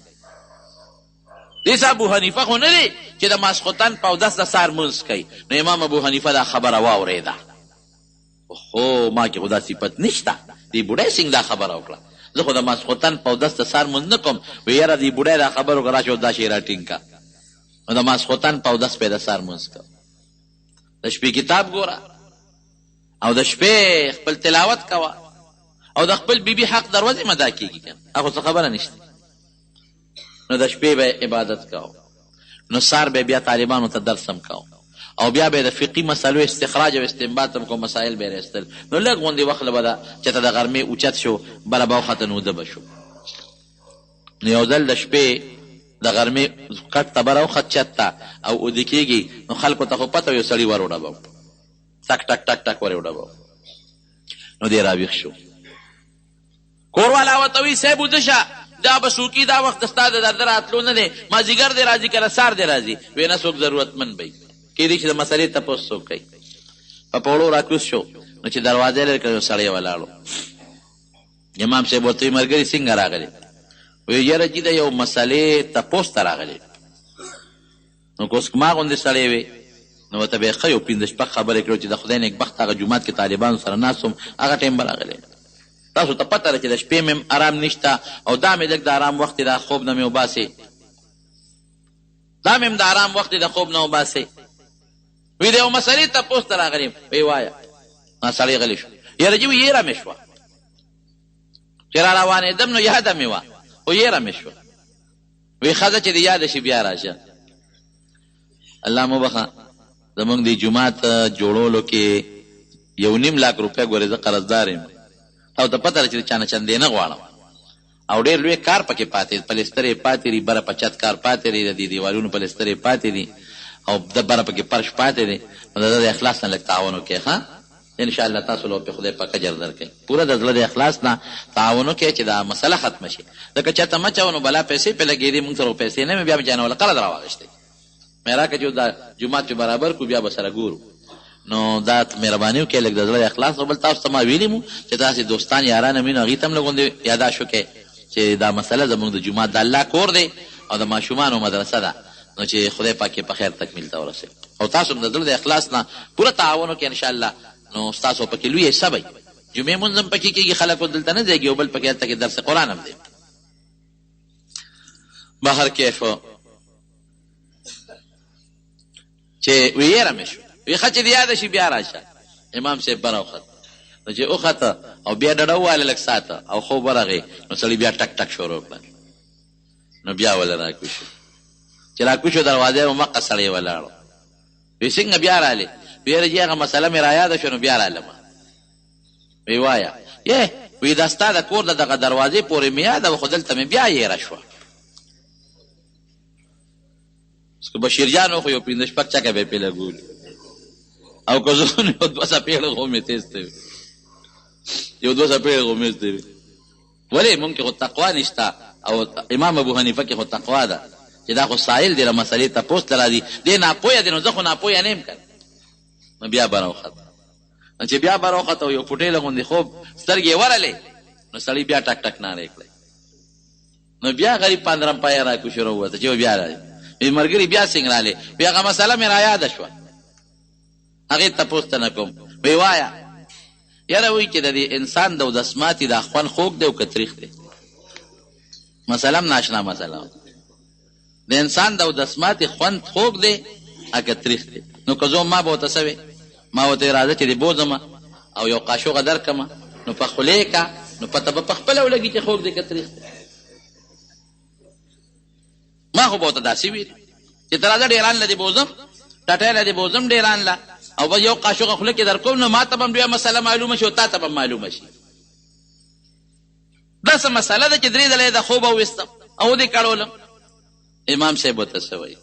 دې ابو حنیفه خو نه دی چې د ماسخوتن په اودس د سار مونځ کوي. نو امام ابو حنیفه دا خبره واورېده، خو ما کې خو دا صفت نشته. دې بوډۍ څنګه دا خبره وکړه، زه خو د ماسخوتن په اودس د سار مونځ نه کوم. وی یاره دې بوډۍ دا خبره وکړه، راشه دا شی راټینګ که، نو د ماسخوتن په اودس په یې د سار مونځ کوه. د شپې کتاب ګوره او د شپې خپل تلاوت کوه او د خپل بیبي حق دروازې مدا کېږي که هغه څه خبره نشته. نو د شپې به عبادت کوه، نو سار به بیا طالبانو ته درس هم کوه او بیا به د فقهي مسلو استخراج او استنباط هم کوم مسایل به یې راایستل. نو لږ غوندې وخت به ده چې ته د غرمې اوچت شو، بله به وخته نو ده به شو. نو یو ځل د شپې د غرمې کټ ته به راوخت چت ته او اوده کېږي، نو خلکو ته خو پته یو سړي ور وډبو، ټک ټک ټک ټک ور وډبو. نو دی راویښ شو، کوروالا ورته وایي صاحب اوده شه، دا به څوکي دا وخت ستا د درده راتلو نه دی، مازدیګر دی راځي که سار دی راځي. وی نه څوک ضرورتمند به وي، کېدای شي د مسلې تپوس څوک کوي. په پوړو راکوز شو، نو چې دروازې لرې کړ یو سړی ولاړو. امام صاحب ورته وایي ملګري څنګه راغلی؟ وی یاره جي د یو مسلې تپوس ته راغلی. نو کوسکما غوندې سړی وی، نو ورته به یې ښه یو 15 خبرې کړو چې د خدای نیکبخت هغه جومات کې طالبانو سره ناست وم، هغه ټایم به راغلی. تاسو ته پته ده چې د شپې مې ارام نشته او دا مې لږ د ارام وخت د خوب نه مې وباسې، دا مې د ارام وخت د خوب نه وباسې. وی د یو مسلې تپوس ته راغلی یم. وی وایه. سړی غلی شو. یاره جي وی یېره مې شوه چې را روانېدم نو یاده مې وه، خو یېره مې شوه. وی ښځه چې د یاده شي بیا راشه. الله مو بخه، زمونږ د جومات جوړولو کې 1.5 لاک روپۍ ګورې زه قرضدار یم او ته پته ده چې د چا نه چندې نه غواړم او ډېر لوی کار پکې پاتې دی، پلستر یې پاتې دي، بره په چت کار پاتې دی، د دې دیوالونو پلستر یې پاتې دي او د بره پکې فرش پاتې دی. نو د اخلاص نه لږ تعاون وکړئ ښه، انشاءالله تاسو له پې خدای پاک اجر درکوي. پوره د زړه د اخلاص نه تعاون وکړئ چې دا مسله ختمه شي. ځکه چاته مه چوه نو بلا پیسې پې لګېدې، موږ سره پیسې نه وي، بیا مې جانه وله قرض راواغېشتی، مې راکړه چې دا جومات چې برابر کړو بیا به سره ګورو. نو دا مهرباني وکړئ لږ د زړه د اخلاص. او بل تاسو ته ما ویلي مو چې تاسې دوستان یاران مینو هغوی ته هم لږ غوندې یاداښت وکړئ چې دا مسله زموږ د جومات د الله کور دی او د ماشومانو مدرسه ده، نو چې خدای پاک یې په خیر تکمیل ته ورسوي. او تاسو هم د زړه د اخلاص نه پوره تعاون وکړئ انشاءالله، نو ستاسو پکې لوی حصه وي. جمعې مونځ هم پکې کېږي، خلک دلته نه ځایږي او بل پکې هلته کې درس قرآن هم دی. بهر کیف چې وی یېره مې شو، وی ښه چې د یاده شي بیا راشه. امام صاحب بره وخت، نو چې وخته او بیا ډډه وواله لږ ساته او خوب ورغی، نو سړي بیا ټک ټک شروع کړه. نو بیا وله راکوز شو، چې راکوز شو دروازې به مقه سړی ولاړو. وی څنګه بیا رالې؟ وی یاره جي هغه مسله مې رایاده شوه نو بیا رالمه. وی وایه یې وی دا ستا د کور د دغه دروازې پورې مې یاده وه، خو دلته مې بیا یېره شوه. بشیر جانو خو یو 15 چکه به پې لګولي او که زه یو 2 څپېړه خو مې تیز ته وي، یو 2 څپېړه خو مې ته وي. ولې مونږ کې خو تقوا نشته او امام ابو حنیفه کې خو تقوا ده چې دا خو سایل دی له مسلې تپوس ته راځي، دی ناپویه دی، نو زه خو ناپویه نه یم که. نو بیا به راوخته، نو چې بیا به راوخته او یو پوټېله غوندې خوب سترګې یې ورلې، نو سړي بیا ټک ټک نارې کړی. نو بیا غریب پاندرم پایه راکوز شو راووته چې بیا راځي. وی ملګري بیا څنګه رالې؟ وی هغه مسله مې رایاده شوه، هغې تپوس ته نه کوم. وی وایه یاره وایي چې د دې انسان د اودسماتي دا خوند خوږ دی او که تریخ دی؟ مسله هم ناشنا مسله، د انسان د اودسماتي خوند خوږ دی که تریخ دی؟ نو که زه ما به ورته څه وی؟ ما ورته راځه چې دې بوځمه او یو قاشوغه درکمه، نو په خولې که نو پته به پخپله ولګي چې خوږ دی که تریخ دی. ما خو به ورته داسې ویل چې ته راځه ډېران له دې بوځم، ټټۍ له دې بوځم ډېران له، او بس یو قاشوغه خوله کې در کوم، نو ما ته به هم بیا مسله معلومه شي او تا ته به معلومه شي. دا څه مسله ده چې 3 ځله یې د خوبه وویستم او دې کړولم. امام صاحب ورته څه وایي؟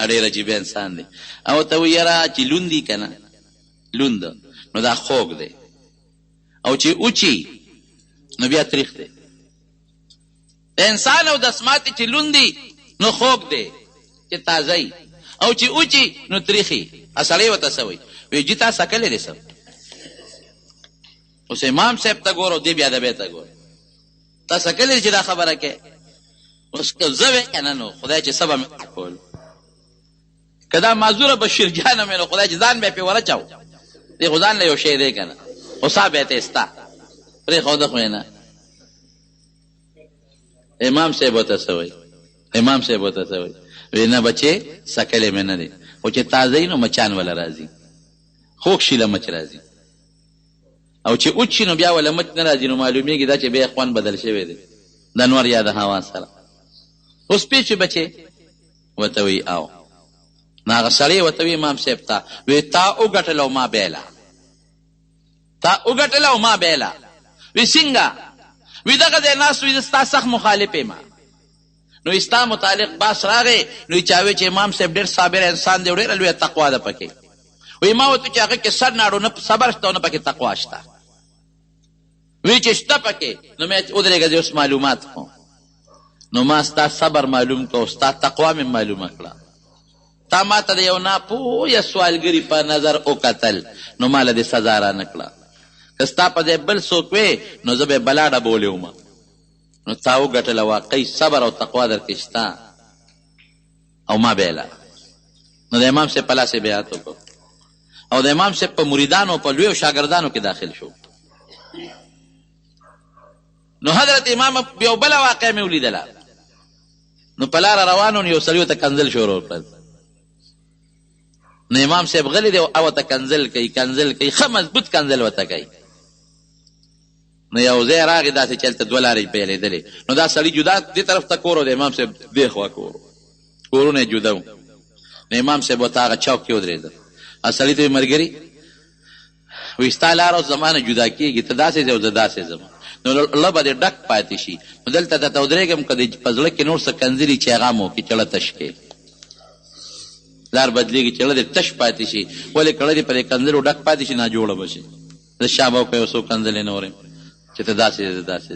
ډېر عجیبه انسان دی. او ورته وایي یاره چې لوند دي که نه، لوند نو دا خوږ دی، او چې اوچي نو بیا تریخ دی. انسان او دسماتې چې لوند دي نو خوږ دی چې تازه وي، او چې اوچي نو تریخي سړی ورته څه وایي وایي جي تا سکلی دی څه اوس امام صاحب ته ګوره دې بیا ادبۍ ته ګوره تا سکلی دی چې دا خبره کوې اوس که زه وې که نه نو خدای چې څه به مې کول که دا معذوره بشیر جانه مې نو خدای چې ځان به یې پرې ورچاو دې خو ځان له یو شی دی که نه خو سا به یې ته ستا پرېښوده خو یې نه امام صاحب ورته څه وایي امام صاحب ورته څه وایي وایي نه بچې سکلی مې نه دی خو چې تازه وي نو مچان وله راځي خوږ شي له مچ راځي او چې اوچ شي نو بیا وله مچ نه راځي نو معلومیږي دا چې بیا خوند بدل شوی دی د انور یا د هوا سره اوس پېښې بچې ورته وایي او نو هغه سړی ورته وایي امام صاحب ته وایي تا وګټله او ما بیله تا وګټله او ما بیله وایي څنګه وی دغه ځای ناست وي زه ستا سخت مخالف یم نو ستا متعلق باس راغی نو چا وی چې امام صاحب ډېر صابر انسان دی او ډېره لویه تقوا ده پکې وی ما ورته چې هغه کې سر ناړو نه صبر شته او نه پکې تقوا شته وی چې شته پکې نو مې ودرېږه زه اوس معلومات کوم نو ما ستا صبر معلوم کړه او ستا تقوا مې معلومه کړه تا ما ته د یو ناپوهه سوالګري په نظر وکتل نو ما له دې سزا رانه کړه که ستا په ځای بل څوک وې نو زه به یې بلا ډبولې ومه نو تا وګټله واقعي صبر او تقوا در کې شته او ما بیله نو د امام صاحب په لاس یې بیعت وکړو او د امام صاحب په مریدانو په لویو شاګردانو کې داخل شو نو حضرت امام یو بله واقع مې ولیدله نو په لاره روانو نو یو سړي ورته کنځل شروع کړل نو امام صاحب غلی دی او ورته کنځل کوي ښه مضبوط کنځل ورته کوي نو یو ځای راغی داسې چې هلته دوه لارې پیلېدلې نو دا سړي جدا دې طرف ته کور و د امام صاحب دې خوا کور کورونه یې جدا و نو امام صاحب ورته هغه چوک کې ودرېده سړي ته یې ملګري وایي ستا لاره اوس زما نه جدا کېږي ته داسې ځې او زه داسې ځم نو له به دې ډک پاتې شي نو دلته درته ودرېږم که د په زړه کې نور څه کنځلي چې هغه مو کې چړه تش کې لار بدلېږي چړه دې تش پاتې شي ولې کړه دې په دې کنځلو ډک پاتې شي ناجوړه به شي زه شا به وکړه یو څو کنځلې نه ورم چې ته داسې ځې داسې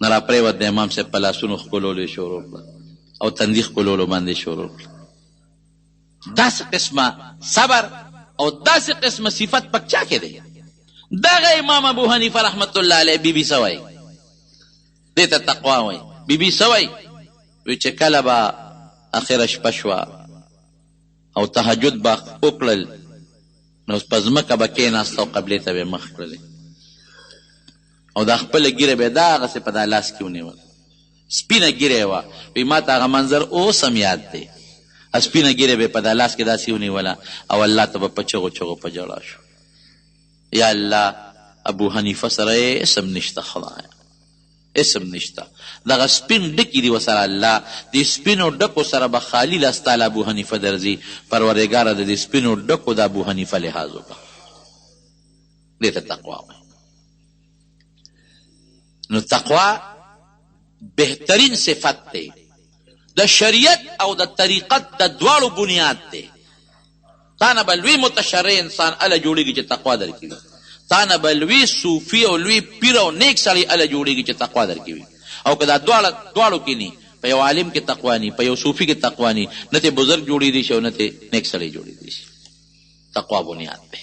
نه را پرېوت د امام صاحب په لاسونو ښکلولو یې شروع کړه او تندي ښکلولو باندې شروع کړه داسې قسمه صبر او داسې قسمه صفت پک چا کې دی دغه امام ابو حنیفه رحمت الله علیه بیبي څه وایي دې ته تقوا وایي بیبي څه وایي وایي چې کله به اخره شپه شوه او تهجد به وکړل نو په ځمکه به کېناسته او قبلې ته به یې مخ کړلې او دا خپله ږیره به یې دغسې په دا لاس کې ونیول سپینه ږیره یې وه وایي ما ته هغه منظر اوس هم یاد دی سپینه ږیره به یې په دا لاس کې داسې ونیوله او الله ته به په چغو چغو په ژړا شو یا الله ابو حنیفه سره یې اسم نشته خدایه اسم نشته دغه سپین ډکي دي ورسره الله د سپینو ډکو سره به خالي لاس تعالی ابو حنیفه درځي پروردګاره د دې سپینو ډکو د ابو حنیفه لحاظ وکړه دې ته تقوا وایي نو تقوا بهترین صفت دی د شریعت او د طریقت د دواړو بنیاد دی تا نه به لوی متشرع انسان اله جوړېږي چې تقوا درکوي تا نه به لوی صوفي او لوی پیر او نیک سړی اله جوړېږي چې تقوا درکوي او که دا دواړو کې ني په یو عالم کې تقوا ني په یو صوفي کې تقوا ني نه ته بزرګ جوړېدی شي او نه ته نیک سړی جوړېدی شي تقوا بنیاد دی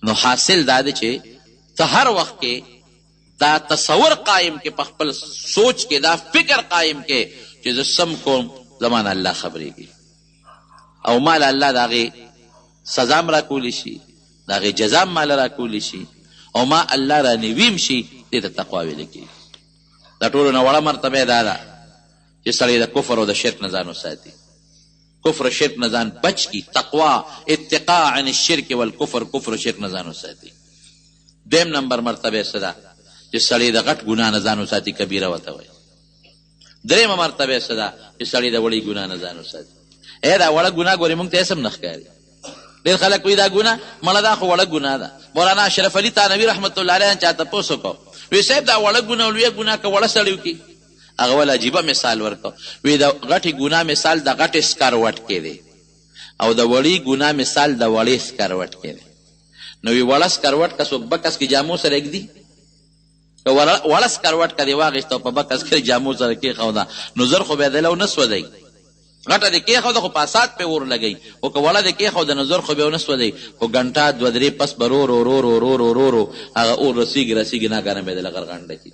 نو حاصل دا دی چې ته هر وخت کې دا تصور قائم کې په خپل سوچ کې دا فکر قائم کې چې زه سم کوم زمان الله خبرېږي او مال الله د هغې سزا م راکولی شي د هغې جزا م ماله راکولی شي او ما الله رانویم شي دې ته تقوا ویلی کېږي دا ټولو نه وړه مرتبه دا ده چې سړی د کفر او د شرک نه ځان وساتي کفر شرک نه ځان بچ کی تقوا اتقاء عن الشرک والکفر کفر شرک نه ځان وساتي دویم نمبر مرتبه څه ده چې سړی د غټ ګناه نه ځان وساتي کبیره ورته وایي درېیمه مرتبه څه ده چې سړی د وړې ګناه نه ځان وساتي دا وړه ګناه ګورې موږ ته اسم نه ښکاري ډېر خلک وایي دا ګناه مړه دا خو وړه ګناه ده مولانا اشرف علي تانوي رحمت الله علیه چا تپوس وکړو وی صاحب دا وړه ګناه او لویه ګناه که وړه سړی وکړي هغه ول عجیبه مثال ورکړو وی د غټې ګناه مثال د غټې سکروټ کې دی او د وړې ګناه مثال د وړې سکروټ کې دی نو وی وړه سکروټ که څوک بکس کې جامو سره ږدي که وړه سکروټ که دې واخېسته او په بکس کې جامو سره کېښوده نو زر خو به یې دله ونه سوځئ غټه دې کېښوده خو پاسات پې اور لګوي، خو که وړه دې کېښوده نو زر خو بیا ونه سوځوي، خو ګنټه دوه درې پس به رو هغه اور رسېږي ناګهانه به یې دله غرغنډه کړي.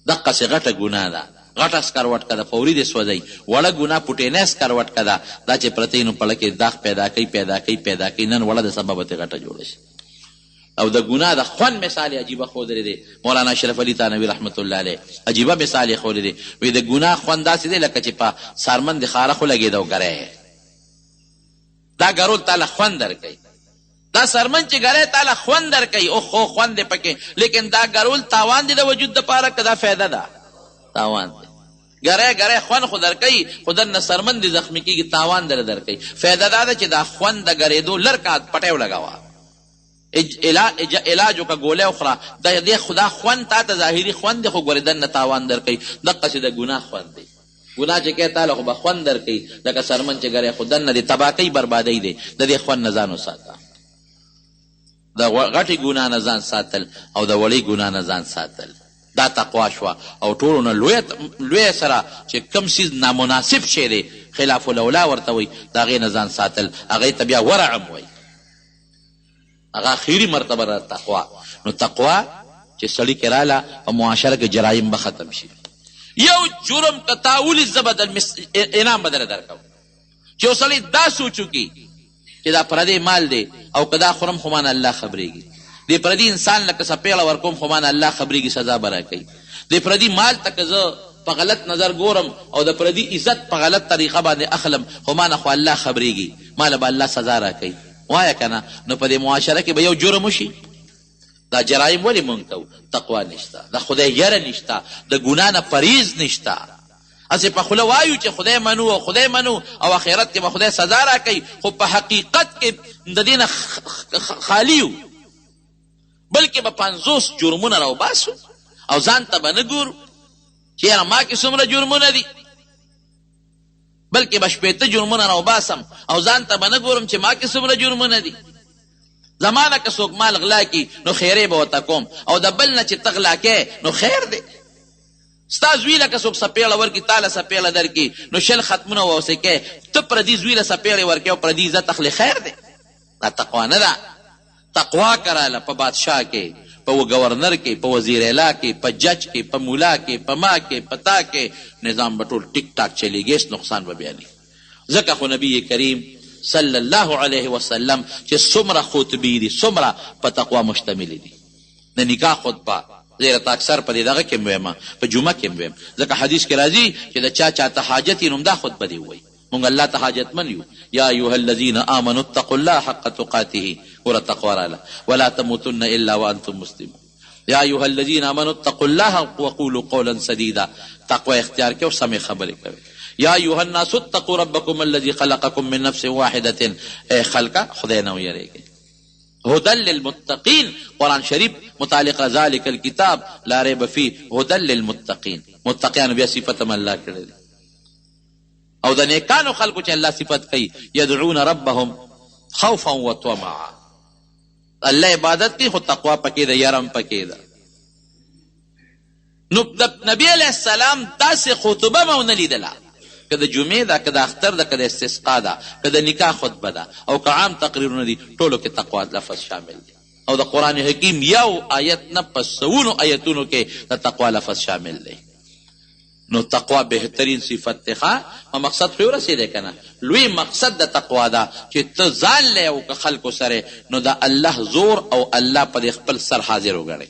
دقسې غټه ګناه ده، غټه سکروټکه ده، فوري دې سوځوي. وړه ګناه پوټینۍ سکروټکه ده، دا چې پرته نو پړه کې داغ پیدا کوي نن وړه د سبا به ترې غټه جوړه شي. او د ګناه د خوند مثال یې عجیبه ښودلی دی مولانا اشرف علي تانوي رحمت الله علیه، عجیبه مثال یې ښودلی دی. وایي د ګناه خوند داسې دی لکه چې په سارمن د خاره خو لګېده او ګری دا ګرول تاله خوند درکوي، دا سرمن چې ګری تاله خوند درکوي، اوخو خوند دی پکې، لیکن دا ګرول تاوان دی د وجود دپاره که دا فایده ده؟ تاوان دی. ګری خوند خو درکوي، خو دننه سرمن دې زخمي کېږي، تاوان در درکوي. فایده دا ده چې دا خوند د ګرېدو لر کا پټی ولګوه، علاج وکړه، ګولۍ وخوره، د خدا خوند تا ته ظاهري خوند دی، خو ګورې دننه تاوان درکوي. دقسې د ګناه خوند دی. ګناه چې کوې تاله خو به خوند درکوي، لکه سرمن چې ګری، خو دننه د تباکۍ بربادۍ دی. د دې خوند نه ځان وساته، د غټې ګناه نه ځان ساتل او د وړې ګناه نه ځان ساتل، دا تقوا شوه. او ټولو نه لویه سره چې کوم څیز نامناسب شی دی، خلاف الاولا ورته وایي، د هغې نه ځان ساتل، هغې ته بیا ورعم وایي، هغه اخیري مرتبه ده تقوا. نو تقوا چې سړي کې راله په معاشره کې جرایم به ختم شي. یو جرم که تا ولي زه به انعام به درله درکوم، چې یو سړی دا سوچ وکړي چې دا پردی مال دی او که دا خورم خو مانه الله خبرېږي، دې پردي انسان لکه سپېغله ورکوم خو مانه الله خبرېږي، سزا به راکوي. دې پردي مال ته که زه په غلط نظر ګورم او د پردي عزت په غلط طریقه باندې اخلم خو مانه خو الله خبرېږي، ماله به الله سزا راکوي. وایه که نه؟ نو په دې معاشره کې به یو جرم وشي. دا جرایم ولې مونږ کوو؟ تقوا نشته، د خدای یره نشته، د ګناه نه پریز نشته. هسې په خوله وایو چې خدای منو او خدای منو او آخرت کې به خدای سزا راکوي، خو په حقیقت کې د دې نه خالي یو، بلکې به 50 جرمونه راوباسو او ځان ته به نه ګورو چې یاره ما کې څومره جرمونه دي، بلکې به 80 جرمونه راوباسم او ځان ته به نه ګورم چې ما کې څومره جرمونه دي. زمانه که څوک مال غلا کي نو خیرې به ورته کوم، او د بل نه چې ته غلا کوې نو خیر دی. ستا زوی له که څوک سپېغله ورکړي تاله سپېغله درکړي نو 6 ختمونه واوسې کوې، ته پردي زوی له سپېغلې ورکوې او پردي عزت اخلې، خیر دی. دا تقوا نه ده. تقوا کراله په بادشاه کې، په گورنر کې، په وزیر اعلی کې، په جج کې، په مولا کې، په ما کې، په تا کې، نظام به ټول ټیک ټاک چلیږي، هېڅ نقصان به بیا نه. ځکه خو نبي کریم صلی الله علیه وسلم چې څومره خطبې دي څومره په تقوا مشتملې دي. د نکاح خطبه زیرت اکثر په دې دغه کې ویم، په جمعه کې ویم، ځکه حدیث کې راځي چې د چاته حاجت یې نو دا خطبه دی وایي. مونږ الله ته حاجتمند یو. یا ایها الذین آمنوا اتقوا الله حق تقاته، ګوره تقوا راله، ولا تموتن الا وانتم مسلمون. یا ایها الذین آمنوا اتقوا الله وقولوا قولا سدیدا، تقوا اختیار کې او سمې خبرې کوي. یا ایها الناس اتقوا ربکم الذی خلقکم من نفس واحدة، ای خلقه خدای نه ویریږئ. هدى للمتقین، قرآن شریف متعلق ذلك الكتاب لا ریب فيه هدى للمتقین، متقیانو بیا صفت هم الله کړی دی. او د نیکانو خلکو چې الله صفت کوي، یدعون ربهم خوفا وطمعا، الله عبادت کوي خو تقوا پکې ده، یرم پکې ده. نو د نبی علیه السلام داسې خطبه مو نه لیدله، که د جمعې ده، که د اختر ده، که د استسقا ده، که د نکاح خطبه ده، او که عام تقریرونه دي، ټولو کې تقوا لفظ شامل دی. او د قرآن حکیم یو آیت نه په سوونو آیتونو کې د تقوا لفظ شامل دی. نو تقوا بهترین صفت دی. ما مقصد خو ورسېدی که نه؟ لوی مقصد د تقوا ده چې ته ځان لی او که خلکو سره نو د الله زور او الله په دې خپل سر حاضر وګڼئ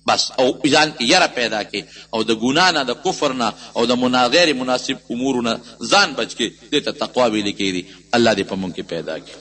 بس، او ځان کې یره پیدا کې، او د ګناه نه، د کفر نه، او د غیر مناسب امورو نه ځان بچ کې. دې ته تقوا ویل کېږي. الله دې په موږ کې پیدا کړي.